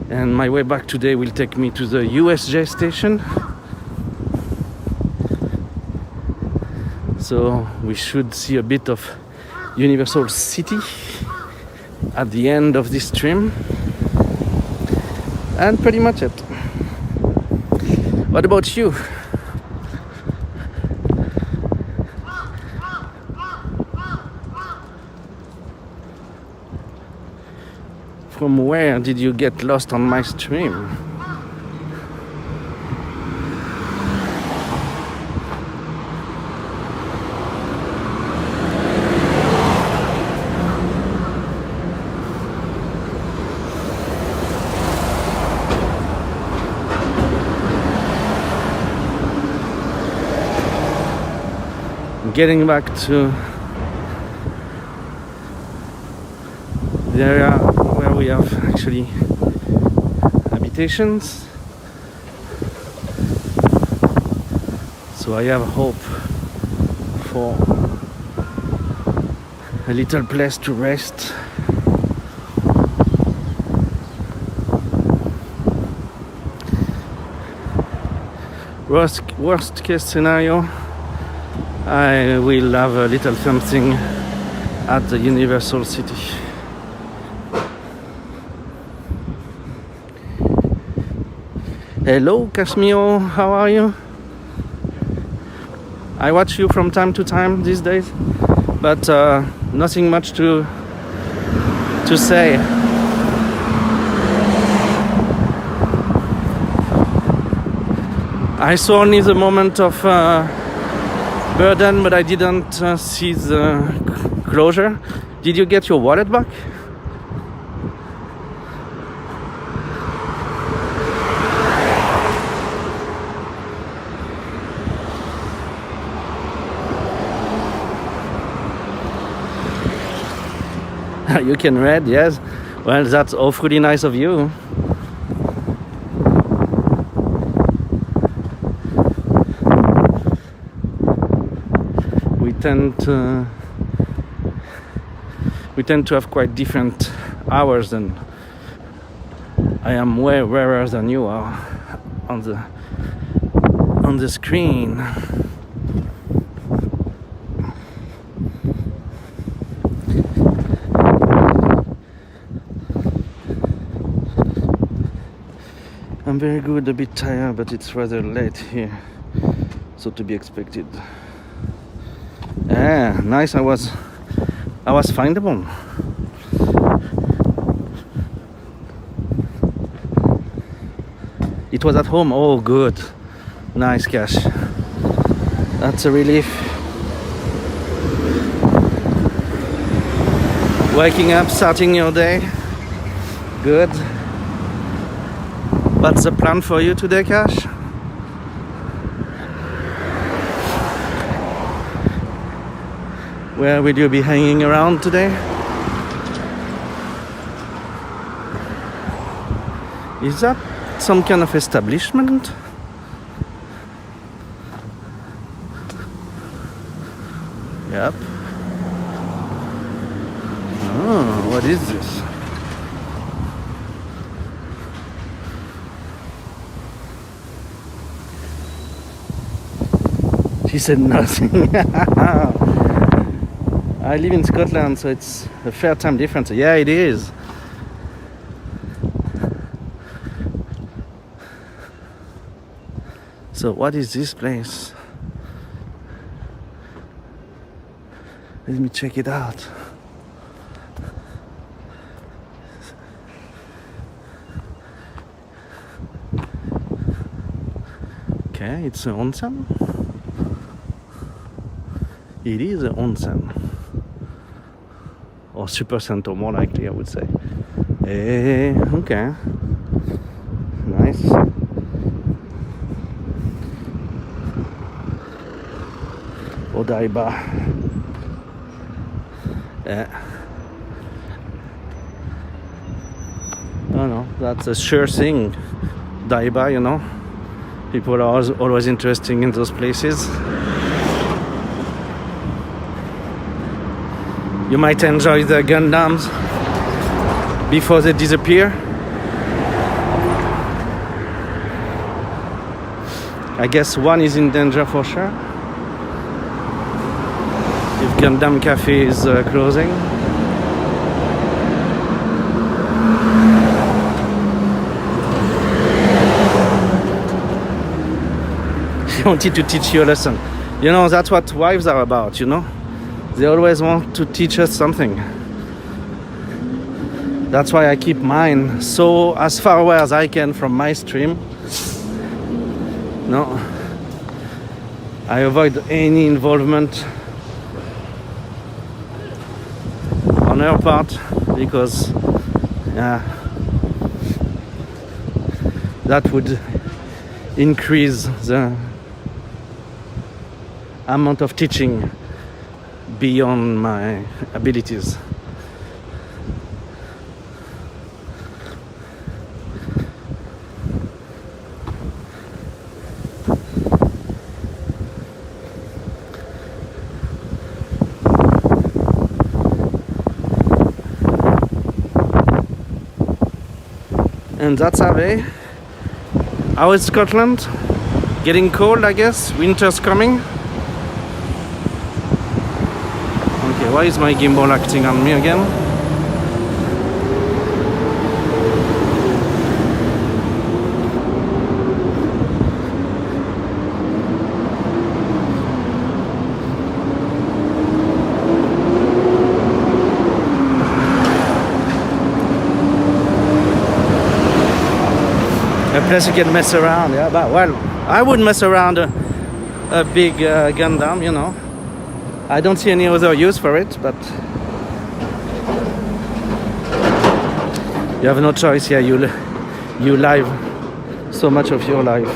A: and my way back today will take me to the USJ station, so we should see a bit of Universal City at the end of this stream, and pretty much it. What about you? From where did you get lost on my stream? Getting back to the area where we have actually habitations, so I have hope for a little place to rest. Worst case scenario, I will have a little something at the Universal City. Hello, Kashmir, how are you? I watch you from time to time these days, but nothing much to say. I saw only the moment of burden, but I didn't see the closure. Did you get your wallet back? You can read, yes. Well, that's awfully nice of you. We tend to have quite different hours, and I am way rarer than you are on the screen. I'm very good, a bit tired, but it's rather late here, so to be expected. Yeah, nice. I was findable. It was at home. Oh, good. Nice, Cash. That's a relief. Waking up, starting your day. Good. What's the plan for you today, Cash? Where will you be hanging around today? Is that some kind of establishment? Yep. Oh, what is this? She said nothing. I live in Scotland, so it's a fair time difference. Yeah, it is. So what is this place? Let me check it out. Okay, it's an onsen. It is an onsen. Or super center, more likely, I would say. Okay. Nice. Odaiba. Oh no, that's a sure thing. Daiba, you know. People are always interested in those places. You might enjoy the Gundams before they disappear. I guess one is in danger for sure. If Gundam Cafe is closing. She wanted to teach you a lesson. You know, that's what wives are about, you know? They always want to teach us something. That's why I keep mine so as far away as I can from my stream. No, I avoid any involvement on her part because that would increase the amount of teaching beyond my abilities. And that's Ave. How is Scotland? Getting cold, I guess. Winter's coming. Why is my gimbal acting on me again? A place you can mess around, yeah, but well, I would mess around a big Gundam, you know. I don't see any other use for it, but you have no choice here. You live so much of your life.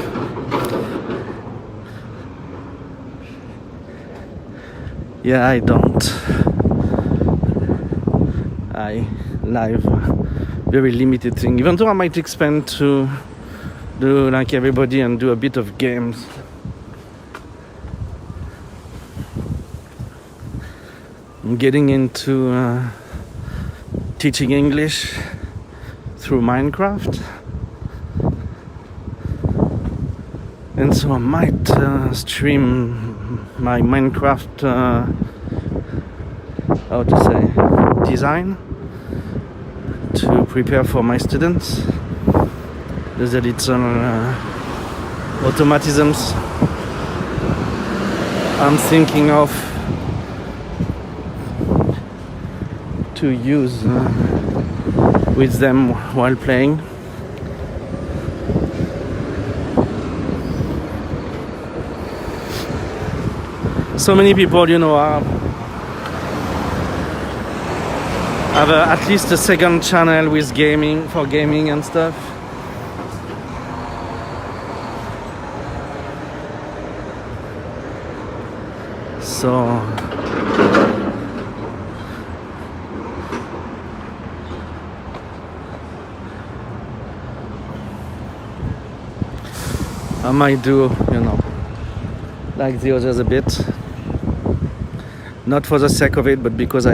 A: Yeah, I don't. I live very limited thing. Even though I might expand to do like everybody and do a bit of games. I'm getting into teaching English through Minecraft, and so I might stream my Minecraft how to say design to prepare for my students. There's a little automatisms I'm thinking of to use with them while playing. So many people, you know, have at least a second channel with gaming, for gaming and stuff. So I might do, like the others a bit. Not for the sake of it, but because I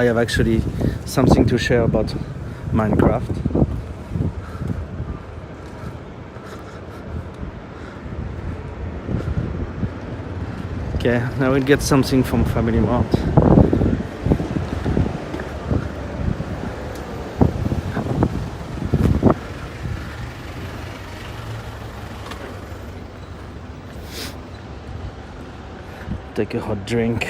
A: have actually something to share about Minecraft. Okay, now we'll get something from Family Mart. Take a hot drink.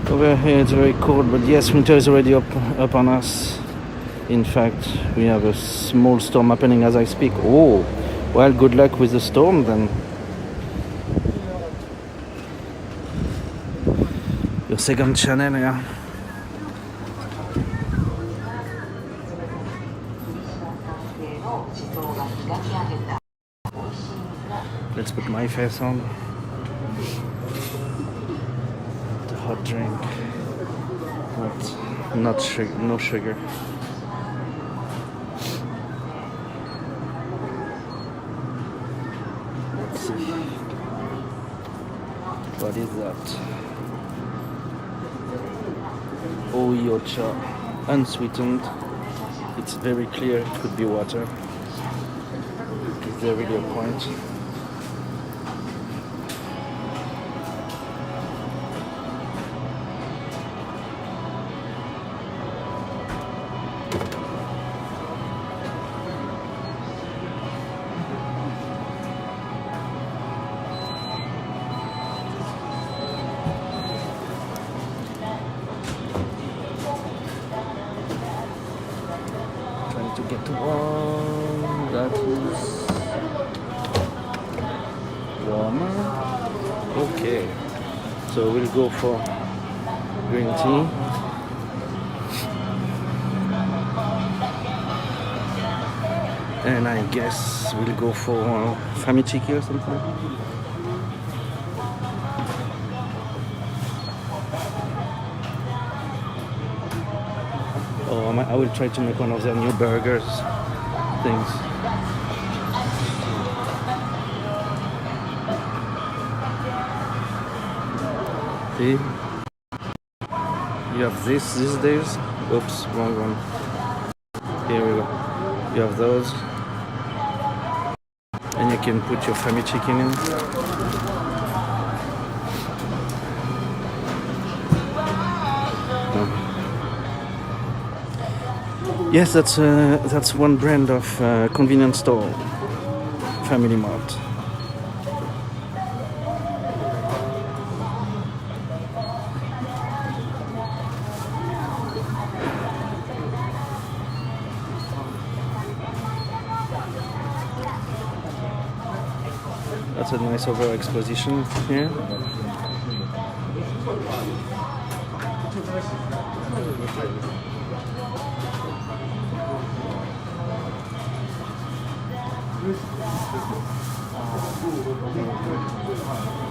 A: Over here it's very cold, but yes, winter is already up on us. In fact, we have a small storm happening as I speak. Oh, well, good luck with the storm then. Your second channel, yeah. Let's put my face on. The hot drink. Not sugar, no sugar. Let's see. What is that? Oyocha, unsweetened. It's very clear it could be water. Is there really a point? To get one that is warmer. Okay, so we'll go for green tea. And I guess we'll go for famichiki or something. I will try to make one of their new burgers things. See? You have this these days. Oops, wrong one. Here we go. You have those. And you can put your family chicken in. Yes, that's one brand of convenience store, Family Mart. That's a nice overexposition here.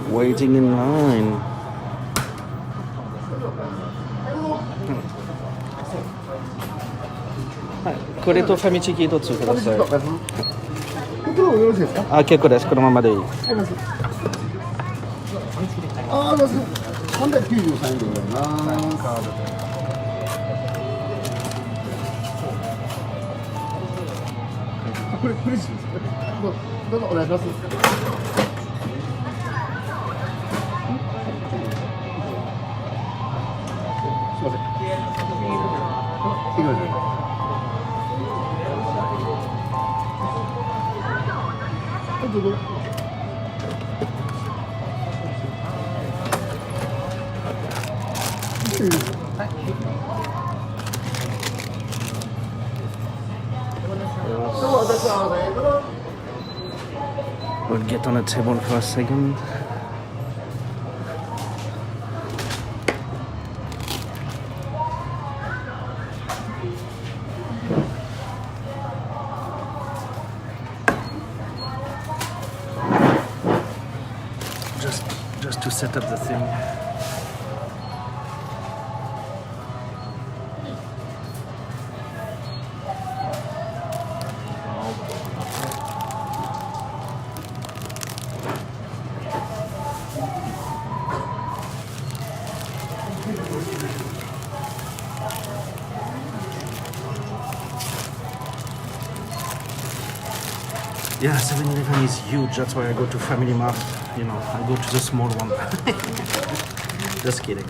A: Waiting in line. Hi, これとファミチキ一つください。袋よろしいですか？あ、結構です。このままでいい。あ、393円でございます。これです。どうぞお願いします。すみません。いきます。どうぞ。We'll get on a table for a second. Just to set up the thing. Yeah, 7-Eleven is huge. That's why I go to Family Mart. You know, I go to the small one. Just kidding.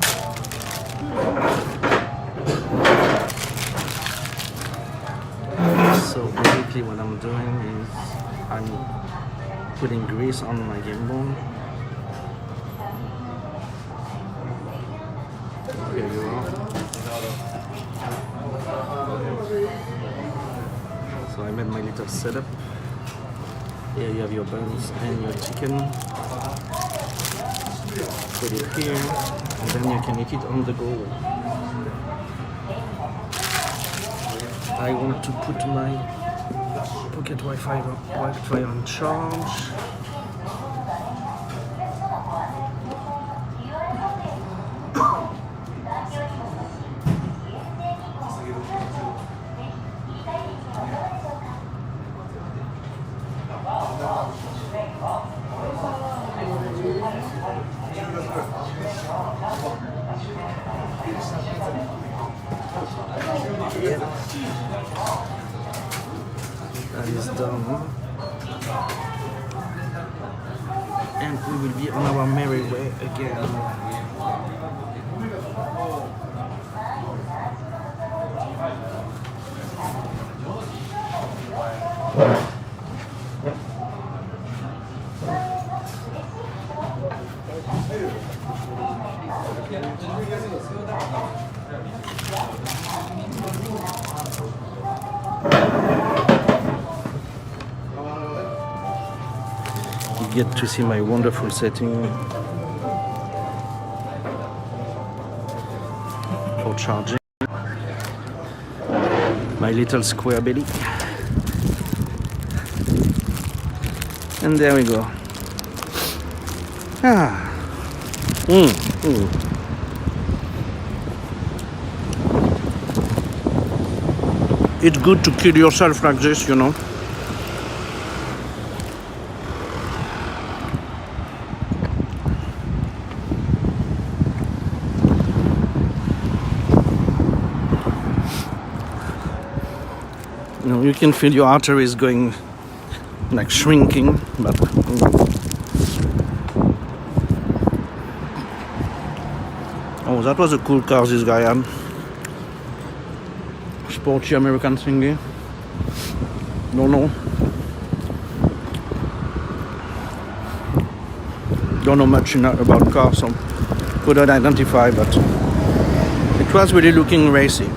A: So basically what I'm doing is I'm putting grease on my gimbal. Here you are. So I made my little setup. Here you have your buns and your chicken. Put it here, and then you can eat it on the go. I want to put my pocket Wi-Fi on charge. That is done, and we will be on our merry way again. You get to see my wonderful setting for charging my little square belly, and there we go. It's good to kill yourself like this, you know. You know, you can feel your arteries going, like shrinking, but oh, that was a cool car this guy had. Sporty American thingy. Don't know much about cars, so couldn't identify, but it was really looking racy.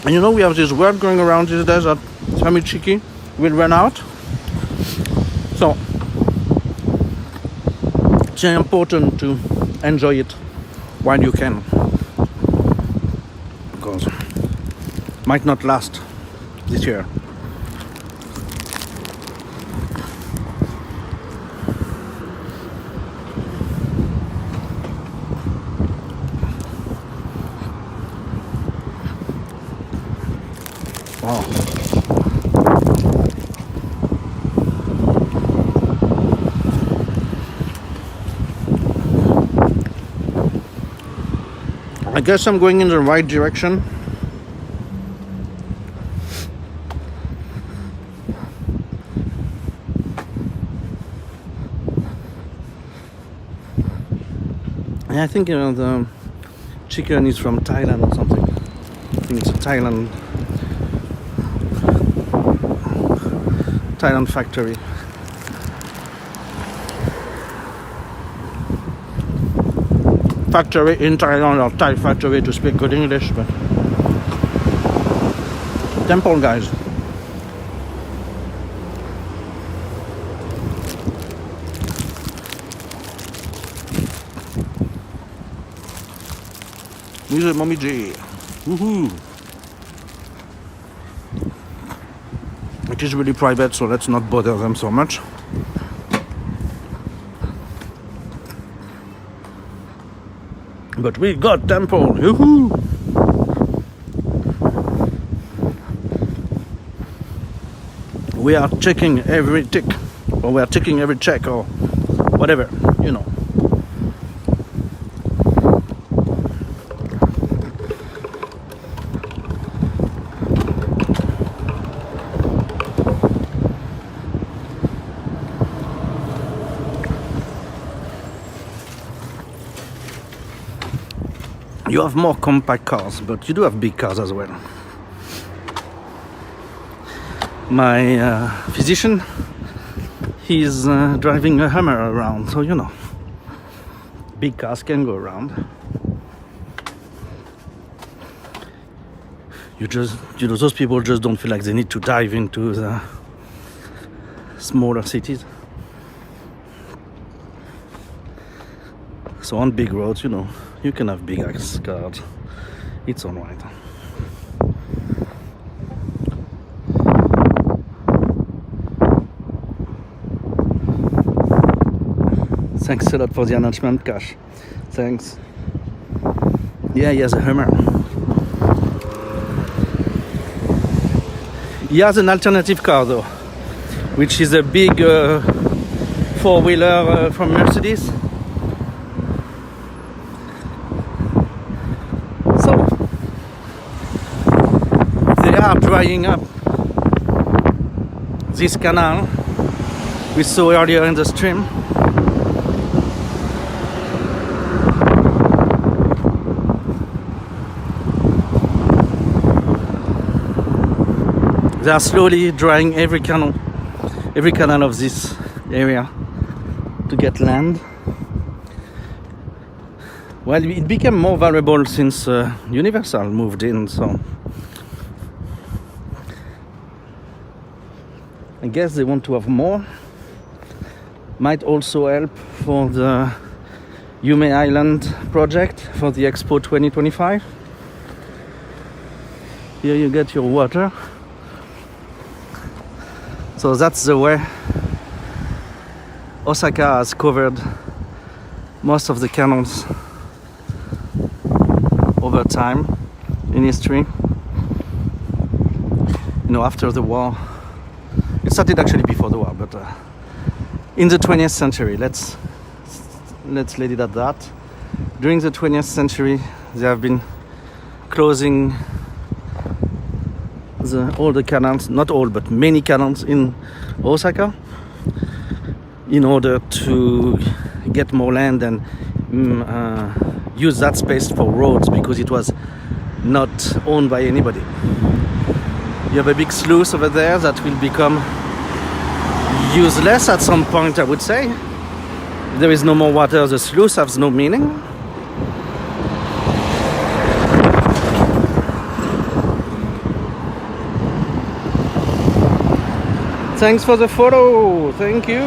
A: And you know, we have this word going around these days that Samichiki will run out. So it's important to enjoy it while you can, because it might not last this year. Wow. I guess I'm going in the right direction. And I think, you know, the chicken is from Thailand or something. I think it's a Thailand factory. Factory in Thailand, or Thai factory to speak good English, but temple guys. Music Mommy G. Woohoo! It is really private, so let's not bother them so much. But we got Dempô, yoo-hoo! We are checking every tick, or we are checking every check, or whatever, you know. You have more compact cars, but you do have big cars as well. My physician, he's driving a Hummer around, so you know, big cars can go around. Those people just don't feel like they need to dive into the smaller cities. So on big roads, you know, you can have big ass cars. It's alright. Thanks a lot for the announcement, Cash. Thanks. Yeah, he has a Hummer. He has an alternative car though, which is a big four-wheeler from Mercedes. So they are drying up this canal we saw earlier in the stream. They are slowly drying every canal of this area to get land. Well, it became more valuable since Universal moved in, so I guess they want to have more. Might also help for the Yume Island project for the Expo 2025. Here you get your water. So that's the way Osaka has covered most of the canals over time in history. You know, after the war, it started actually before the war, but in the 20th century, let's let it at that. During the 20th century, they have been closing all the canals, not all, but many canals in Osaka, in order to get more land and use that space for roads, because it was not owned by anybody. You have a big sluice over there that will become useless at some point, I would say. If there is no more water, the sluice has no meaning. Thanks for the photo, thank you.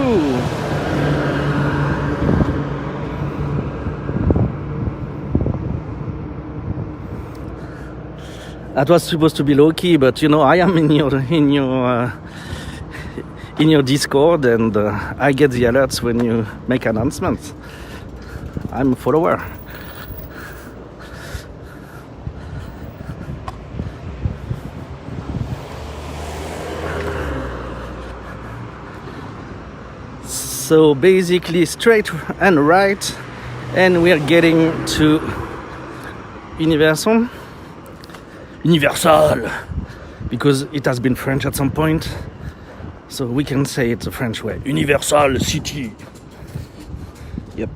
A: That was supposed to be low key, but you know, I am in your Discord, and I get the alerts when you make announcements. I'm a follower. So basically straight and right, and we are getting to Universal, because it has been French at some point, so we can say it's a French way. Universal City. Yep.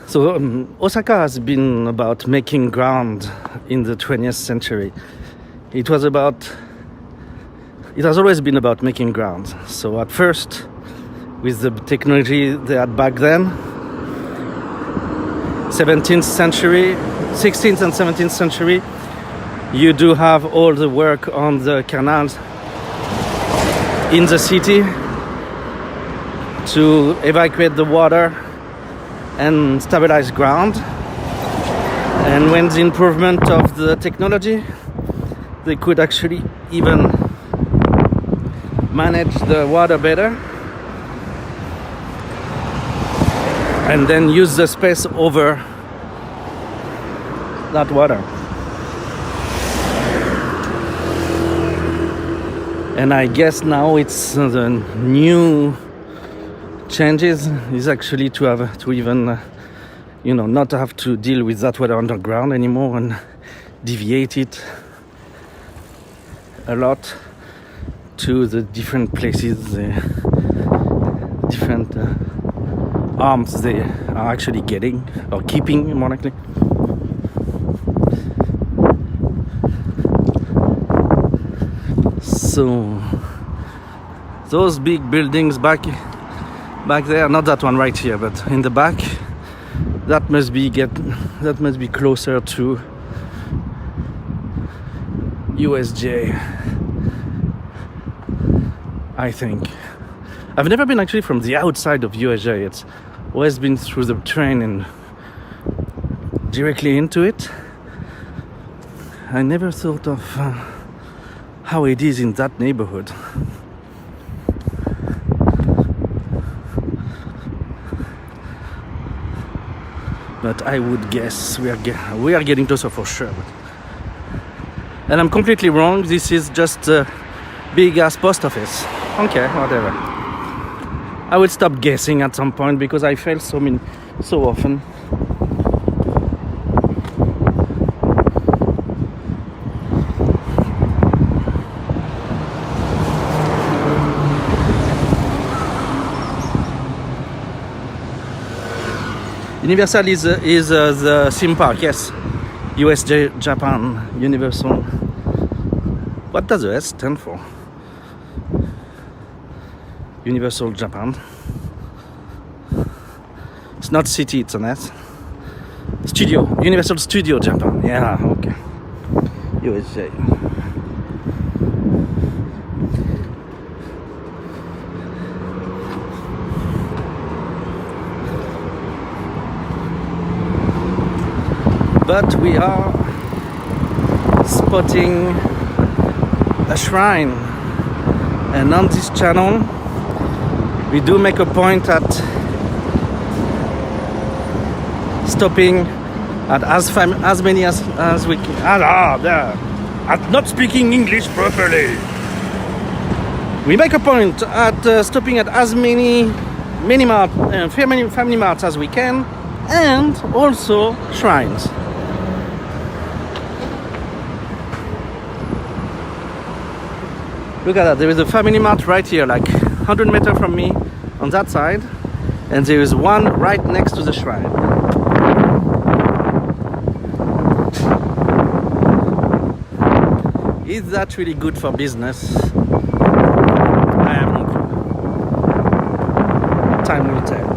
A: So Osaka has been about making ground in the 20th century. It has always been about making ground. So at first, with the technology they had back then, 17th century, 16th and 17th century, you do have all the work on the canals in the city to evacuate the water and stabilize ground. And when the improvement of the technology, they could actually even manage the water better and then use the space over that water. And I guess now it's the new changes is actually to have to even not have to deal with that water underground anymore and deviate it a lot to the different places, the different arms they are actually getting or keeping, more likely. So those big buildings back there, not that one right here, but in the back, that must be closer to USJ, I think. I've never been actually from the outside of USJ. It's always been through the train and directly into it. I never thought of how it is in that neighborhood. But I would guess we are getting closer for sure. And I'm completely wrong. This is just a big ass post office. Okay, whatever. I will stop guessing at some point because I fail so often. Universal is the theme park, yes. USJ Japan, Universal. What does the S stand for? Universal Japan. It's not city, it's an S. Studio, Universal Studio Japan. Yeah, okay. USJ. But we are spotting a shrine, and on this channel we do make a point at stopping at as many as we can. At not speaking English properly. We make a point at stopping at as many family marts as we can, and also shrines. Look at that, there is a family mart right here, like 100 meters from me on that side, and there is one right next to the shrine. Is that really good for business? I have no clue. Time will tell.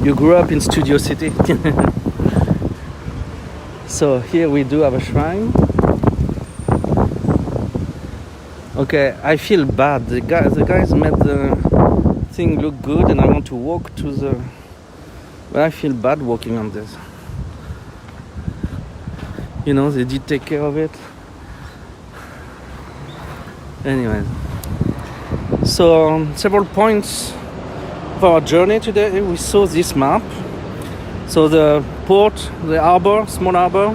A: You grew up in Studio City. So here we do have a shrine. Okay, I feel bad. The guys made the thing look good, and I want to walk to the... But I feel bad walking on this. They did take care of it. Anyway. So, several points for our journey today. We saw this map. So the port, the harbor, small harbor,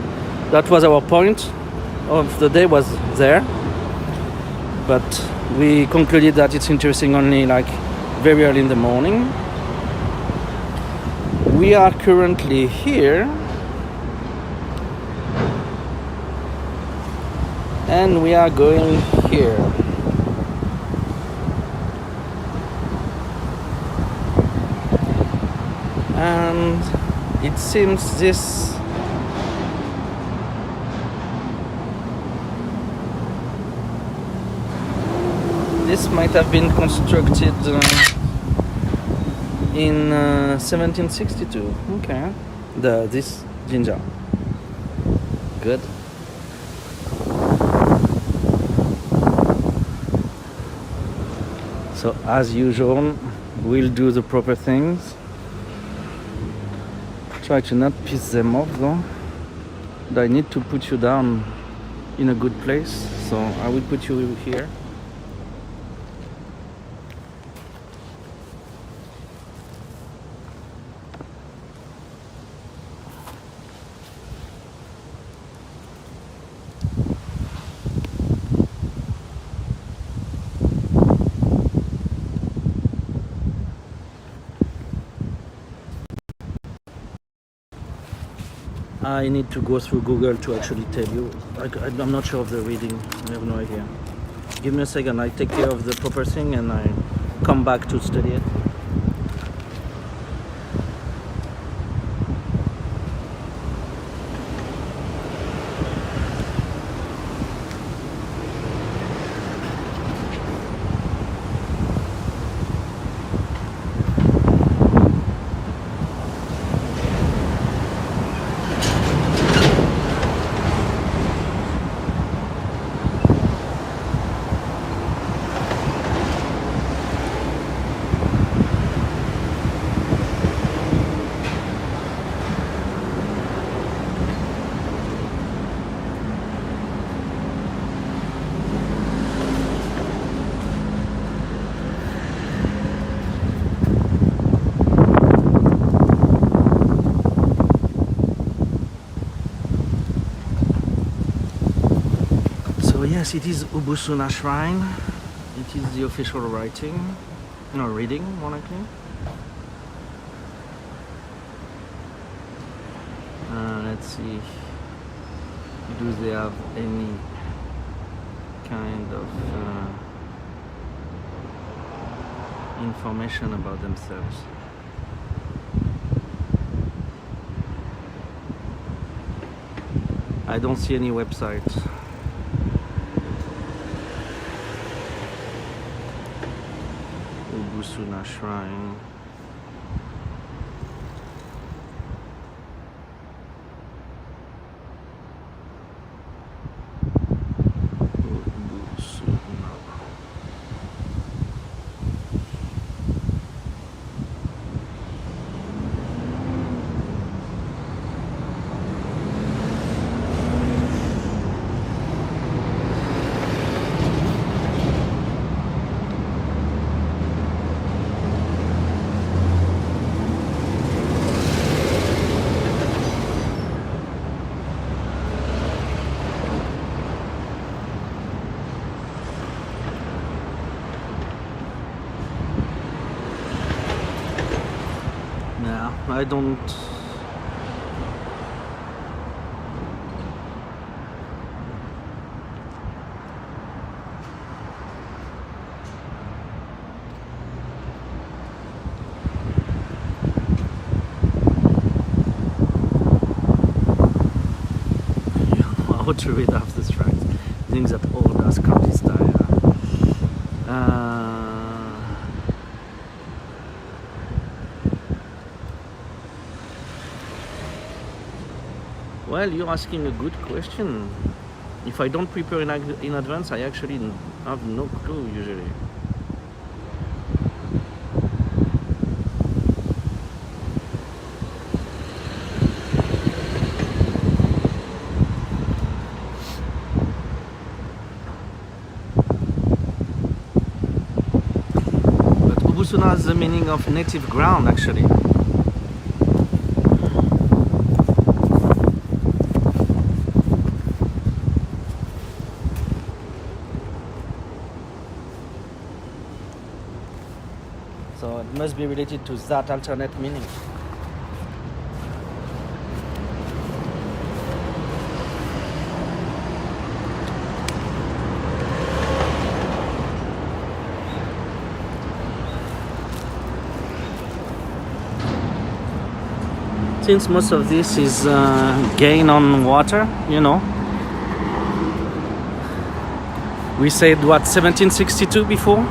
A: that was our point of the day, was there. But we concluded that it's interesting only like very early in the morning. We are currently here, and we are going here. And it seems this might have been constructed in 1762. Okay. This ginger. Good. So as usual, we'll do the proper things. Try to not piss them off though. And I need to put you down in a good place, so I will put you here. I need to go through Google to actually tell you. I'm not sure of the reading. I have no idea. Give me a second. I take care of the proper thing and I come back to study it. Yes, it is Ubusuna Shrine. It is the official writing, reading, more likely. Let's see. Do they have any kind of information about themselves? I don't see any websites. Ubusuna Shrine. I don't. How to read off the strikes. Things that all does country style. Well, you're asking a good question. If I don't prepare in advance, I actually have no clue usually. But Ubusuna has the meaning of native ground actually. So it must be related to that alternate meaning. Since most of this is gain on water, we said what, 1762 before?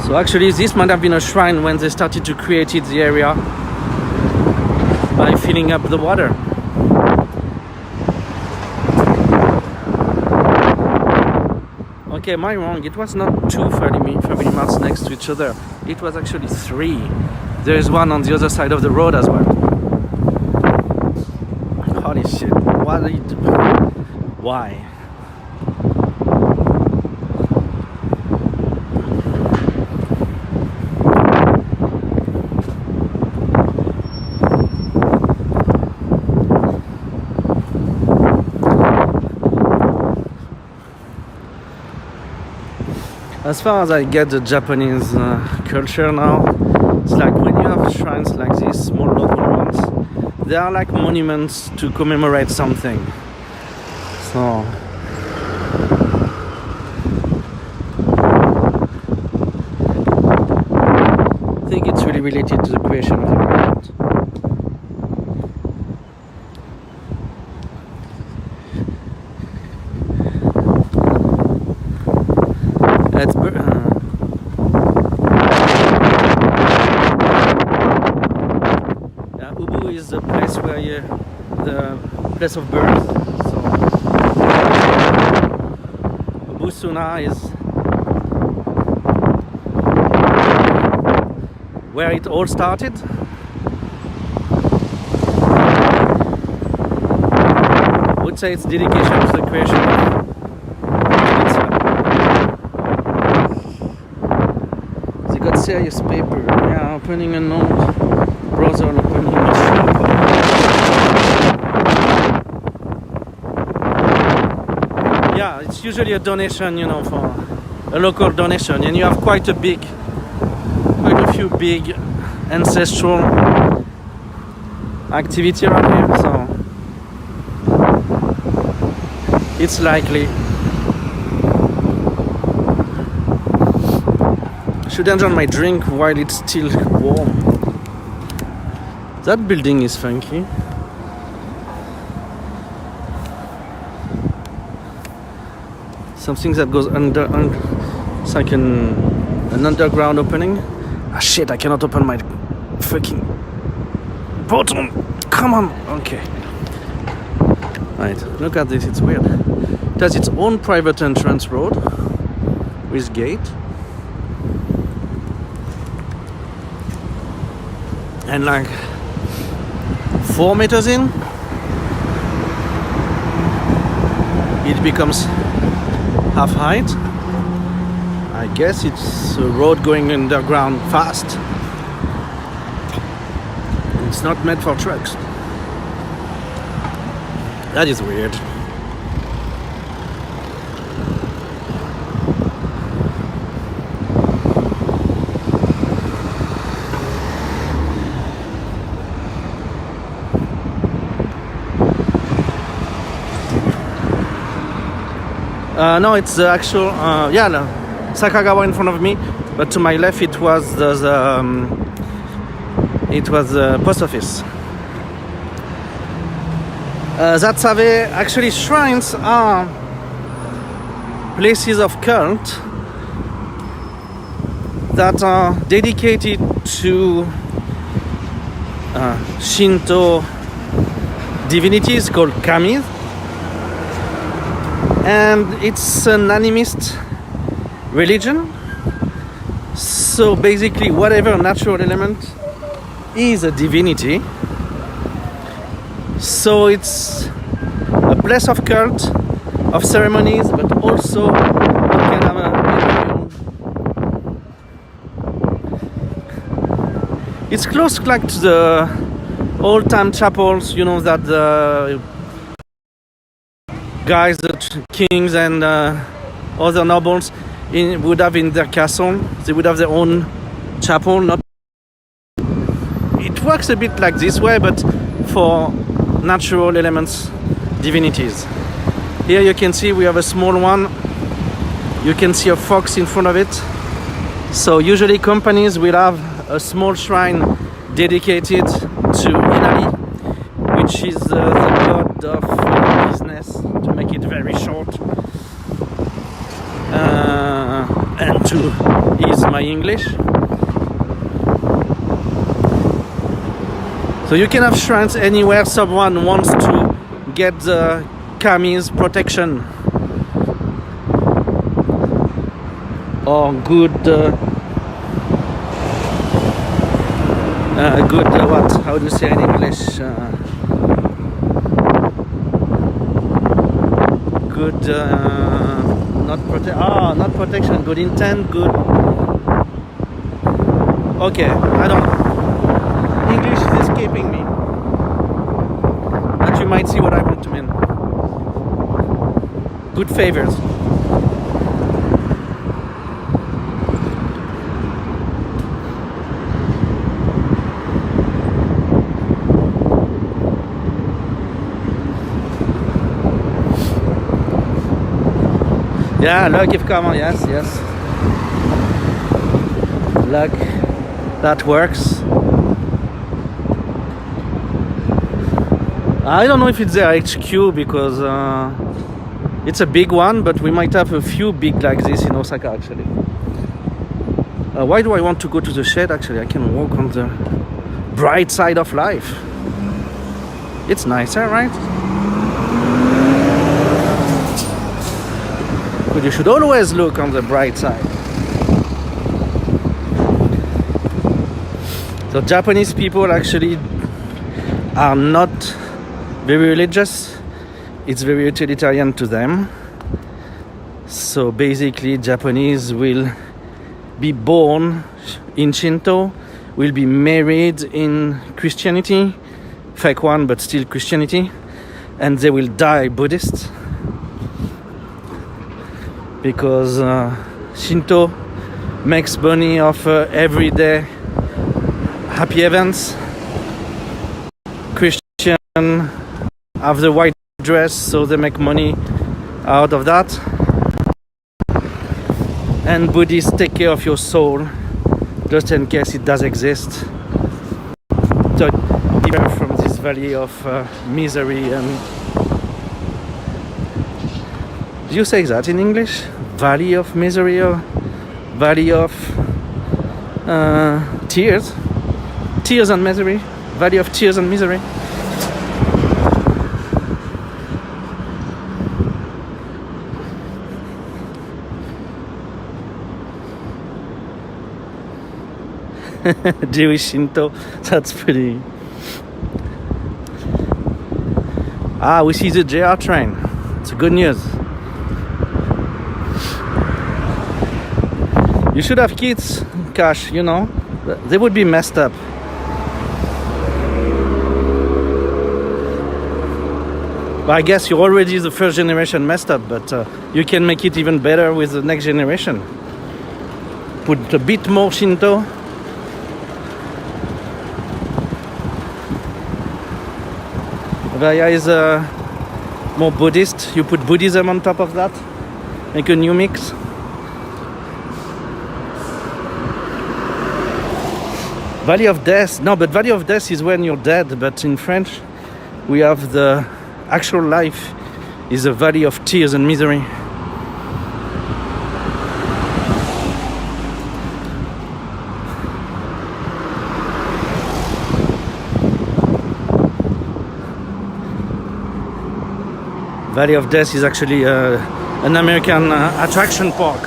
A: So actually this might have been a shrine when they started to create the area by filling up the water. Okay, am I wrong? It was not two family marts next to each other. It was actually three. There is one on the other side of the road as well. Holy shit. What are you doing? Why? As far as I get the Japanese culture now, it's like when you have shrines like this, small local ones, they are like monuments to commemorate something. So I think it's really related to the creation of the world. Let's Ubu is the place where the place of birth. So Ubusuna is where it all started. I would say it's dedication to the creation of serious paper. Yeah, opening a note. Brother opening a shop. Yeah, it's usually a donation, you know, for a local donation, and you have quite a few big ancestral activity around here, so it's likely. Should enjoy my drink while it's still warm. That building is funky. Something that goes under, it's like an underground opening. Ah shit, I cannot open my fucking button. Come on. Okay. Right, look at this, it's weird. It has its own private entrance road with gate. And like 4 meters in, it becomes half height. I guess it's a road going underground fast. It's not meant for trucks. That is weird. No, it's the actual, Sakagawa in front of me, but to my left it was the post office. Zatsave, actually shrines are places of cult that are dedicated to Shinto divinities called kami. And it's an animist religion, so basically whatever natural element is a divinity. So it's a place of cult, of ceremonies, but also it can have it's close like to the old-time chapels, you know, that the guys, the kings and other nobles would have in their castle. They would have their own chapel. It works a bit like this way, but for natural elements, divinities. Here you can see we have a small one. You can see a fox in front of it. So usually companies will have a small shrine dedicated to Inari, which is the god of business, to make it very short. and to ease my English. So you can have shrines anywhere someone wants to get the kami's protection or good what? How do you say in English? Good not protection, good intent, good. Okay, I don't. English is escaping me, but you might see what I want to mean. Good favors. Yeah, luck if common, yes. Luck, that works. I don't know if it's their HQ because it's a big one, but we might have a few big like this in Osaka actually. Why do I want to go to the shed actually? I can walk on the bright side of life. It's nicer, right? But you should always look on the bright side. So Japanese people actually are not very religious. It's very utilitarian to them. So basically Japanese will be born in Shinto, will be married in Christianity, fake one but still Christianity, and they will die Buddhist because Shinto makes money off everyday happy events. Christian have the white dress, so they make money out of that. And Buddhists take care of your soul, just in case it does exist. So different from this valley of misery and... Do you say that in English? Valley of misery or valley of tears? Tears and misery? Valley of tears and misery? Jewish Shinto, that's pretty... Ah, we see the JR train. It's good news. You should have kids, Cash, you know. They would be messed up. But I guess you're already the first generation messed up, but you can make it even better with the next generation. Put a bit more Shinto. Vaya is more Buddhist. You put Buddhism on top of that. Make a new mix. Valley of Death. No, but Valley of Death is when you're dead. But in French, we have the actual life is a valley of tears and misery. Valley of Death is actually an American attraction park.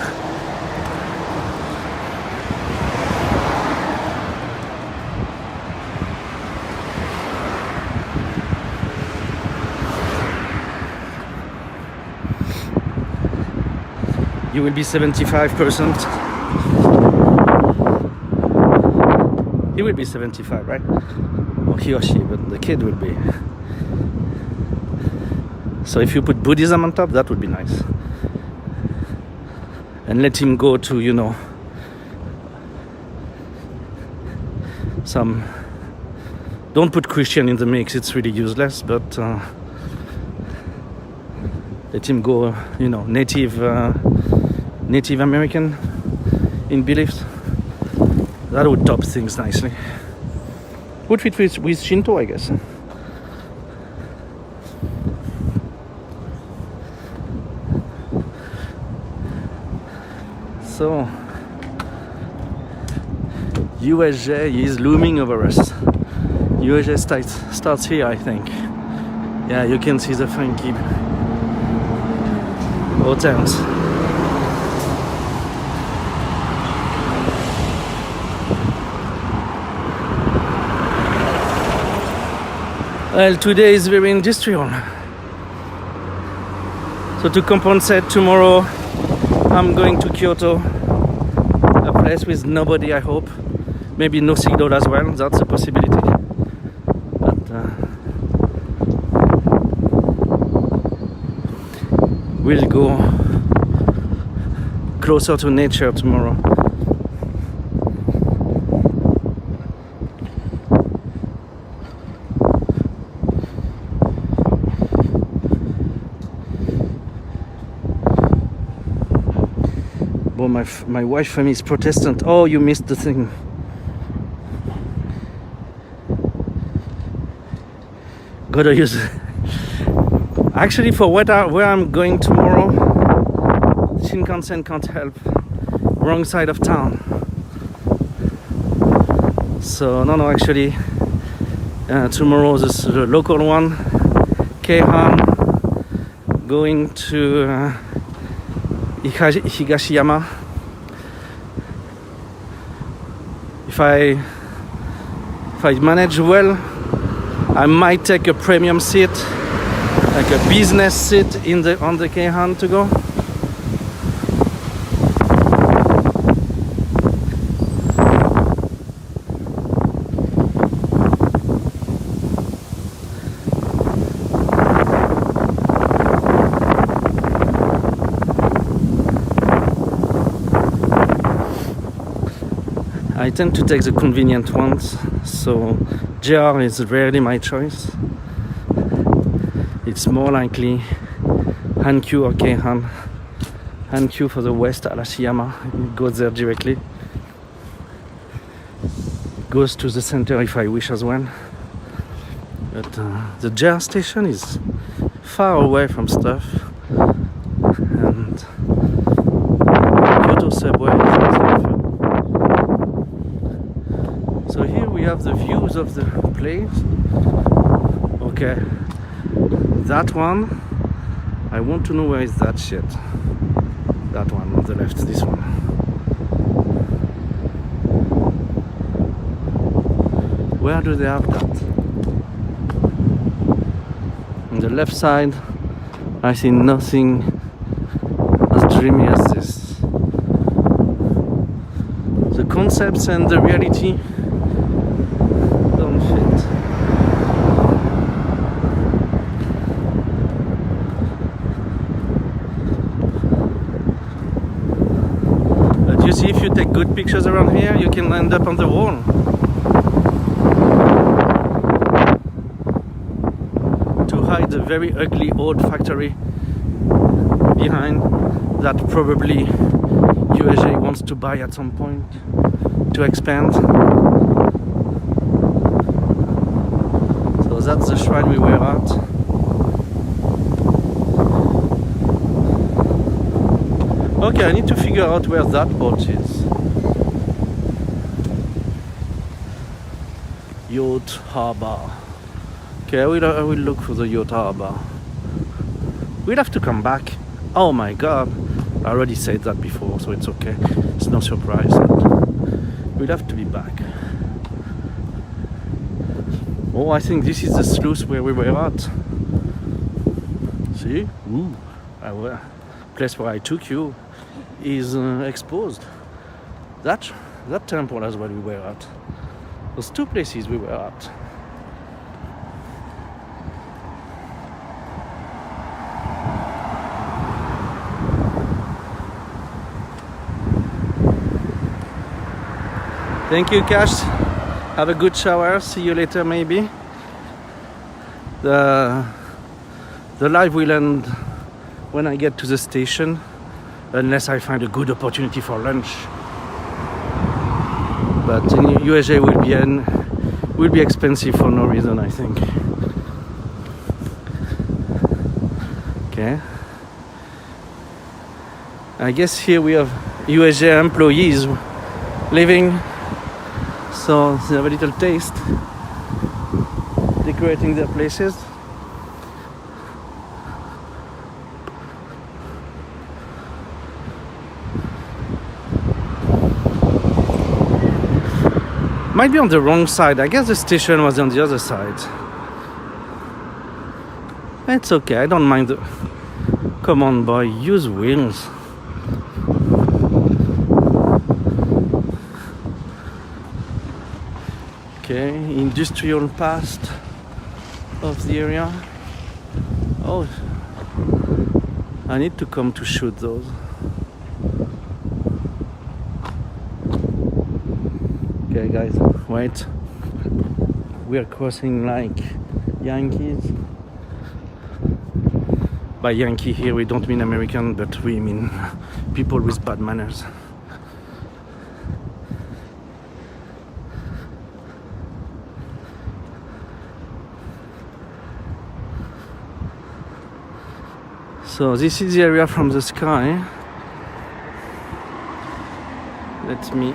A: You will be 75%. He will be 75, right? Or he or she, but the kid will be. So if you put Buddhism on top, that would be nice. And let him go to, you know, some... Don't put Christian in the mix, it's really useless, but let him go, you know, Native American in beliefs. That would top things nicely. Would fit with Shinto, I guess. So USJ is looming over us. USJ starts here, I think. Yeah, you can see the funky hotels. Well, today is very industrial. So to compensate, tomorrow I'm going to Kyoto, a place with nobody, I hope. Maybe no signal as well, that's a possibility. But we'll go closer to nature tomorrow. Well, my wife's family is Protestant. Oh, you missed the thing. Gotta use it. Actually, for where I'm going tomorrow, Shinkansen can't help. Wrong side of town. So no, actually, tomorrow is the local one, Keihan, going to Higashiyama. If I manage well, I might take a premium seat, like a business seat on the Keihan to go. I tend to take the convenient ones, so JR is rarely my choice. It's more likely Hankyu or Keihan. Hankyu for the west, Arashiyama, it goes there directly. Goes to the center if I wish as well. But the JR station is far away from stuff, and Kyoto subway is also. So here we have the views of the place. Okay, that one, I want to know where is that shit. That one on the left, this one. Where do they have that? On the left side, I see nothing as dreamy as this. The concepts and the reality don't fit. But you see, if you take good pictures around here, you can end up on the wall. To hide the very ugly old factory behind that probably USJ wants to buy at some point to expand. So that's the shrine we were at. Okay, I need to figure out where that boat is. Yacht Harbor. Okay, I will look for the Yacht Harbor. We'll have to come back. Oh my god, I already said that before, so it's okay. It's no surprise. We'll have to be back. Oh, I think this is the sluice where we were at. See? Ooh, place where I took you is exposed. That temple as well we were at. Those two places we were at. Thank you, Cash. Have a good shower. See you later, maybe. The live will end when I get to the station, unless I find a good opportunity for lunch. But USJ will be expensive for no reason, I think. Okay. I guess here we have USG employees living, so they have a little taste, decorating their places. Might be on the wrong side. I guess the station was on the other side. It's okay, I don't mind. Come on, boy, use wheels. Okay, industrial past of the area. Oh, I need to come to shoot those. Okay, guys, wait. We are crossing like Yankees. By Yankee here we don't mean American, but we mean people with bad manners. So this is the area from the sky. Let me.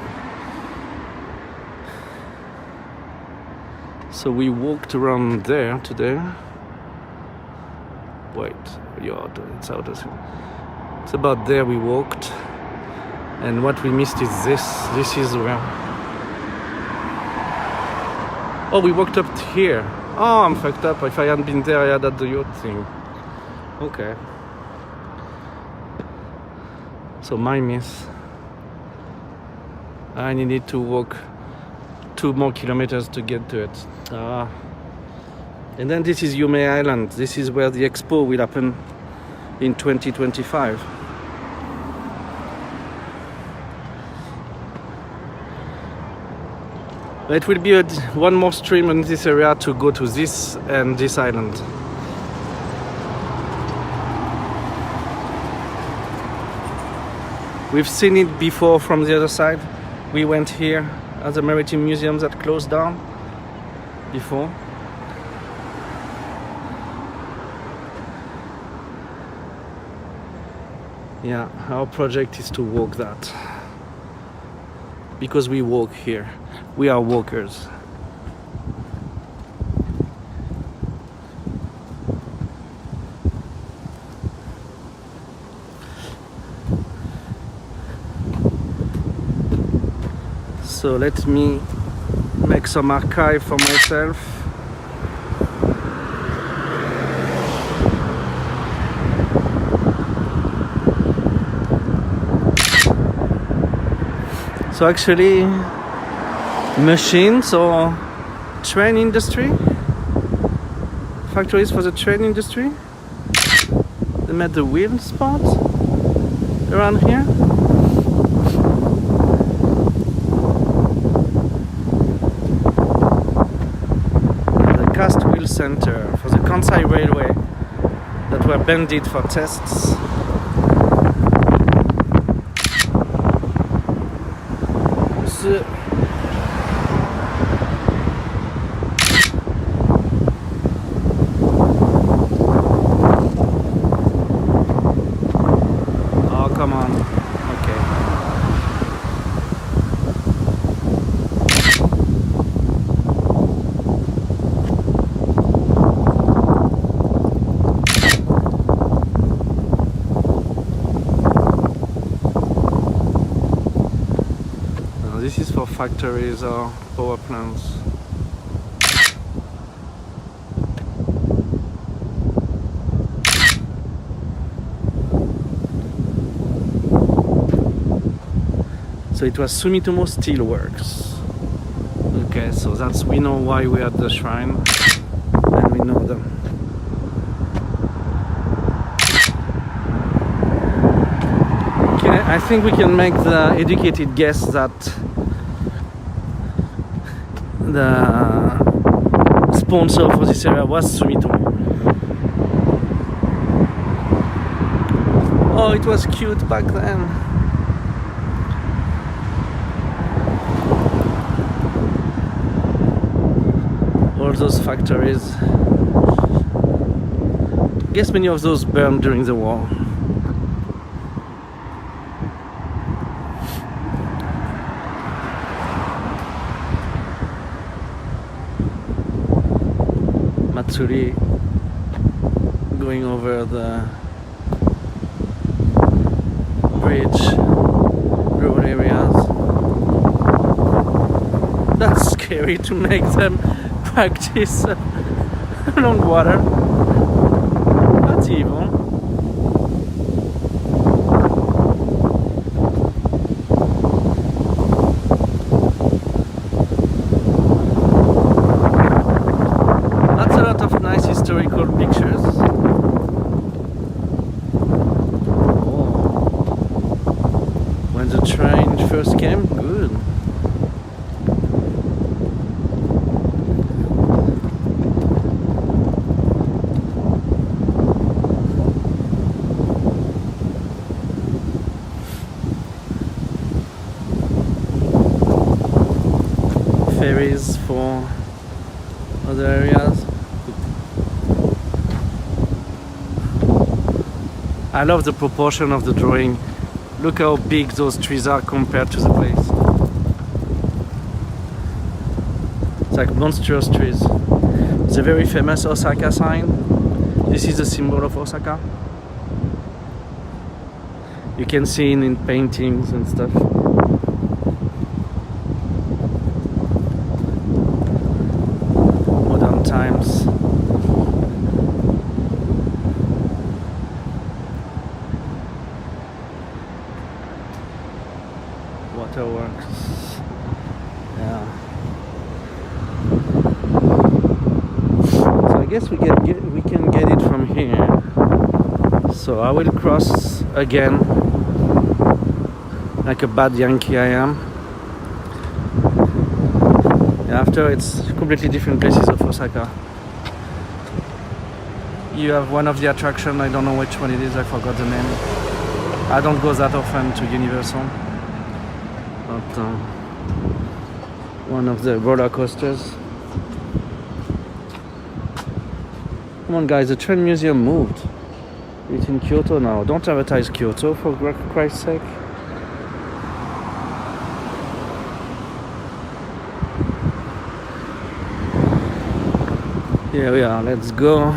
A: So we walked around there today. Wait, it's out of. It's about there we walked, and what we missed is this. This is where. Oh, we walked up here. Oh, I'm fucked up. If I hadn't been there, I had at the yacht thing. Okay. So my miss. I needed to walk 2 more kilometers to get to it. And then this is Yume Island. This is where the expo will happen in 2025. It will be one more stream in this area to go to this and this island. We've seen it before from the other side. We went here at the Maritime Museum that closed down before. Yeah, our project is to walk that. Because we walk here. We are walkers. So let me make some archive for myself. So actually, machines or train industry, factories for the train industry, they made the wheel spot around here. Cast wheel center for the Kansai Railway that were banded for tests. Oh, come on. Okay. This is for factories or power plants. So it was Sumitomo Steelworks. Okay, so we know why we are at the shrine, and we know them. Okay, I think we can make the educated guess that the sponsor for this area was Sumitomo. Oh, it was cute back then. All those factories. I guess many of those burned during the war. Matsuri going over the bridge, rural areas. That's scary to make them practice along water. That's evil. That's a lot of nice historical pictures. When the train first came, good. Ferries for other areas. I love the proportion of the drawing. Look how big those trees are compared to the place. It's like monstrous trees. The very famous Osaka sign. This is the symbol of Osaka. You can see it in paintings and stuff. Modern times. Waterworks. Yeah. So I guess we can get it from here. So I will cross again, like a bad Yankee I am. After it's completely different places of Osaka. You have one of the attractions, I don't know which one it is, I forgot the name. I don't go that often to Universal. But one of the roller coasters. Come on guys, the train museum moved. It's in Kyoto now. Don't advertise Kyoto for Christ's sake. Here we are, let's go.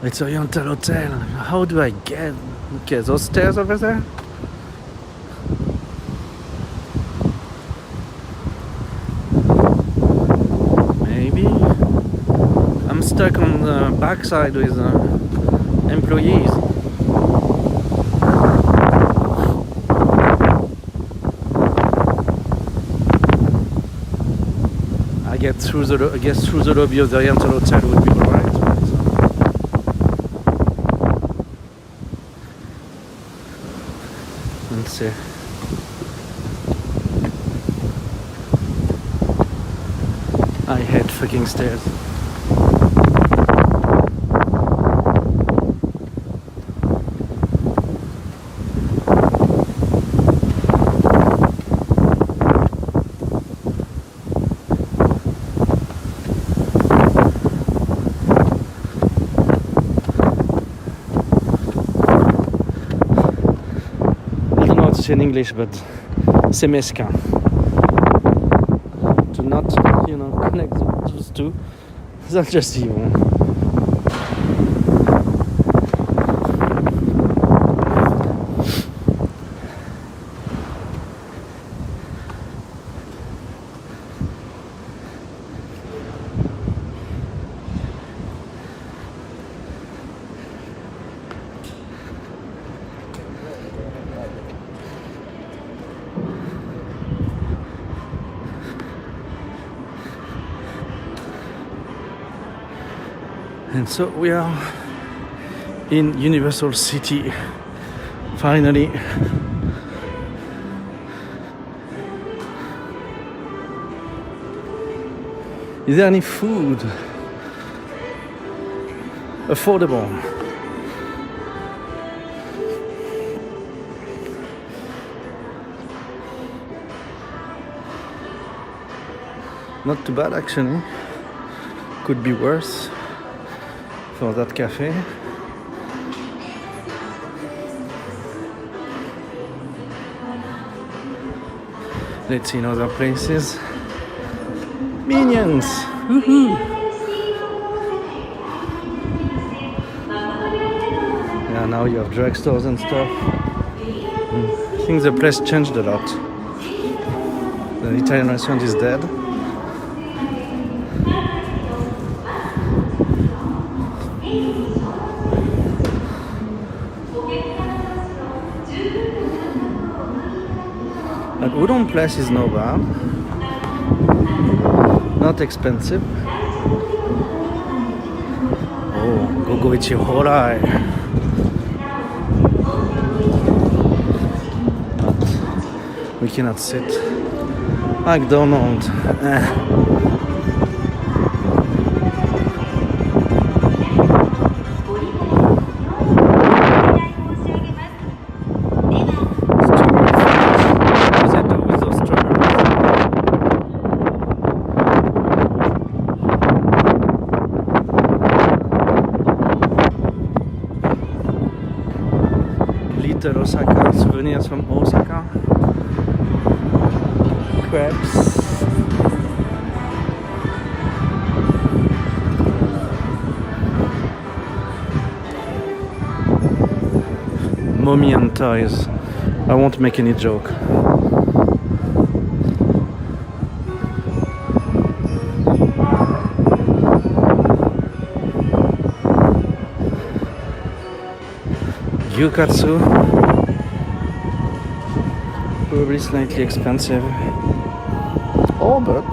A: It's Oriental Hotel. How do I get? Okay, those stairs over there? Maybe. I'm stuck on the backside with employees. I guess through the lobby of the Oriental Hotel would be alright. Let's see. I hate fucking stairs. In English, but c'est mesquin to not, connect those two. That's just evil. And so we are in Universal City, finally. Is there any food? Affordable. Not too bad actually. Could be worse. For that cafe. Let's see in other places. Minions! Woohoo! Yeah, now you have drugstores and stuff. I think the place changed a lot. The Italian restaurant is dead. But udon place is no bad. Not expensive. Oh, Gogoichi Horai. But we cannot sit. McDonald's. Little Osaka, souvenirs from Osaka. Crepes. Mommy and toys. I won't make any joke. Gyukatsu. Probably slightly expensive. Oh, but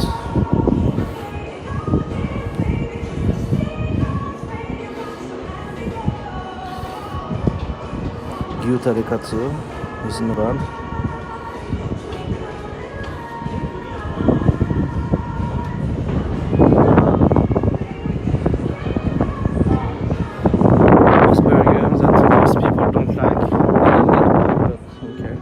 A: Gyuta de katsu isn't bad. Most burgers that most people don't like. I don't get one, but okay.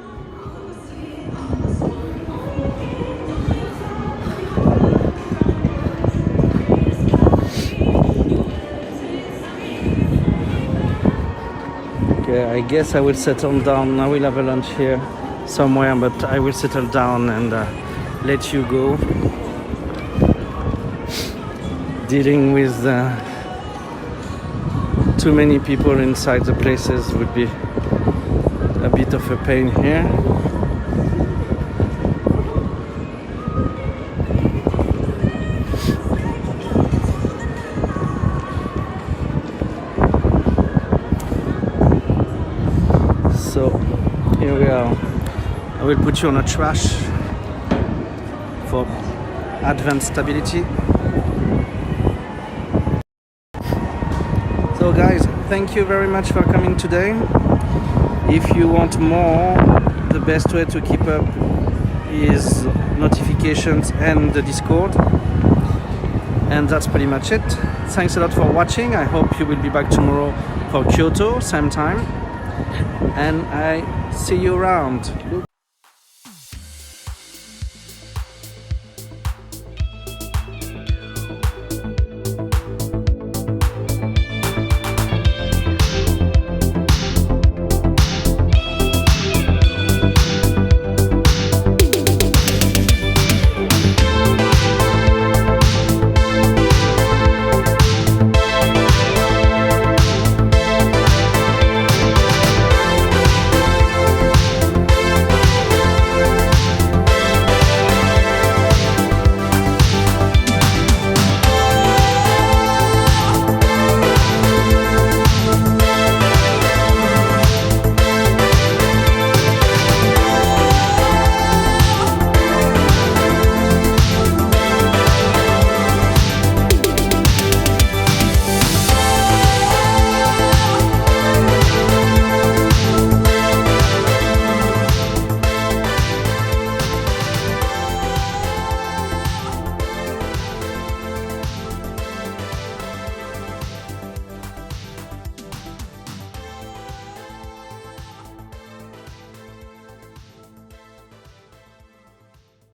A: Okay, I guess I will settle down. I will have a lunch here somewhere, but I will settle down and let you go. Dealing with too many people inside the places would be a bit of a pain here. So here we are. I will put you on a trash for advanced stability. So guys, thank you very much for coming today. If you want more, the best way to keep up is notifications and the Discord. And that's pretty much it. Thanks a lot for watching. I hope you will be back tomorrow for Kyoto, same time. And I see you around.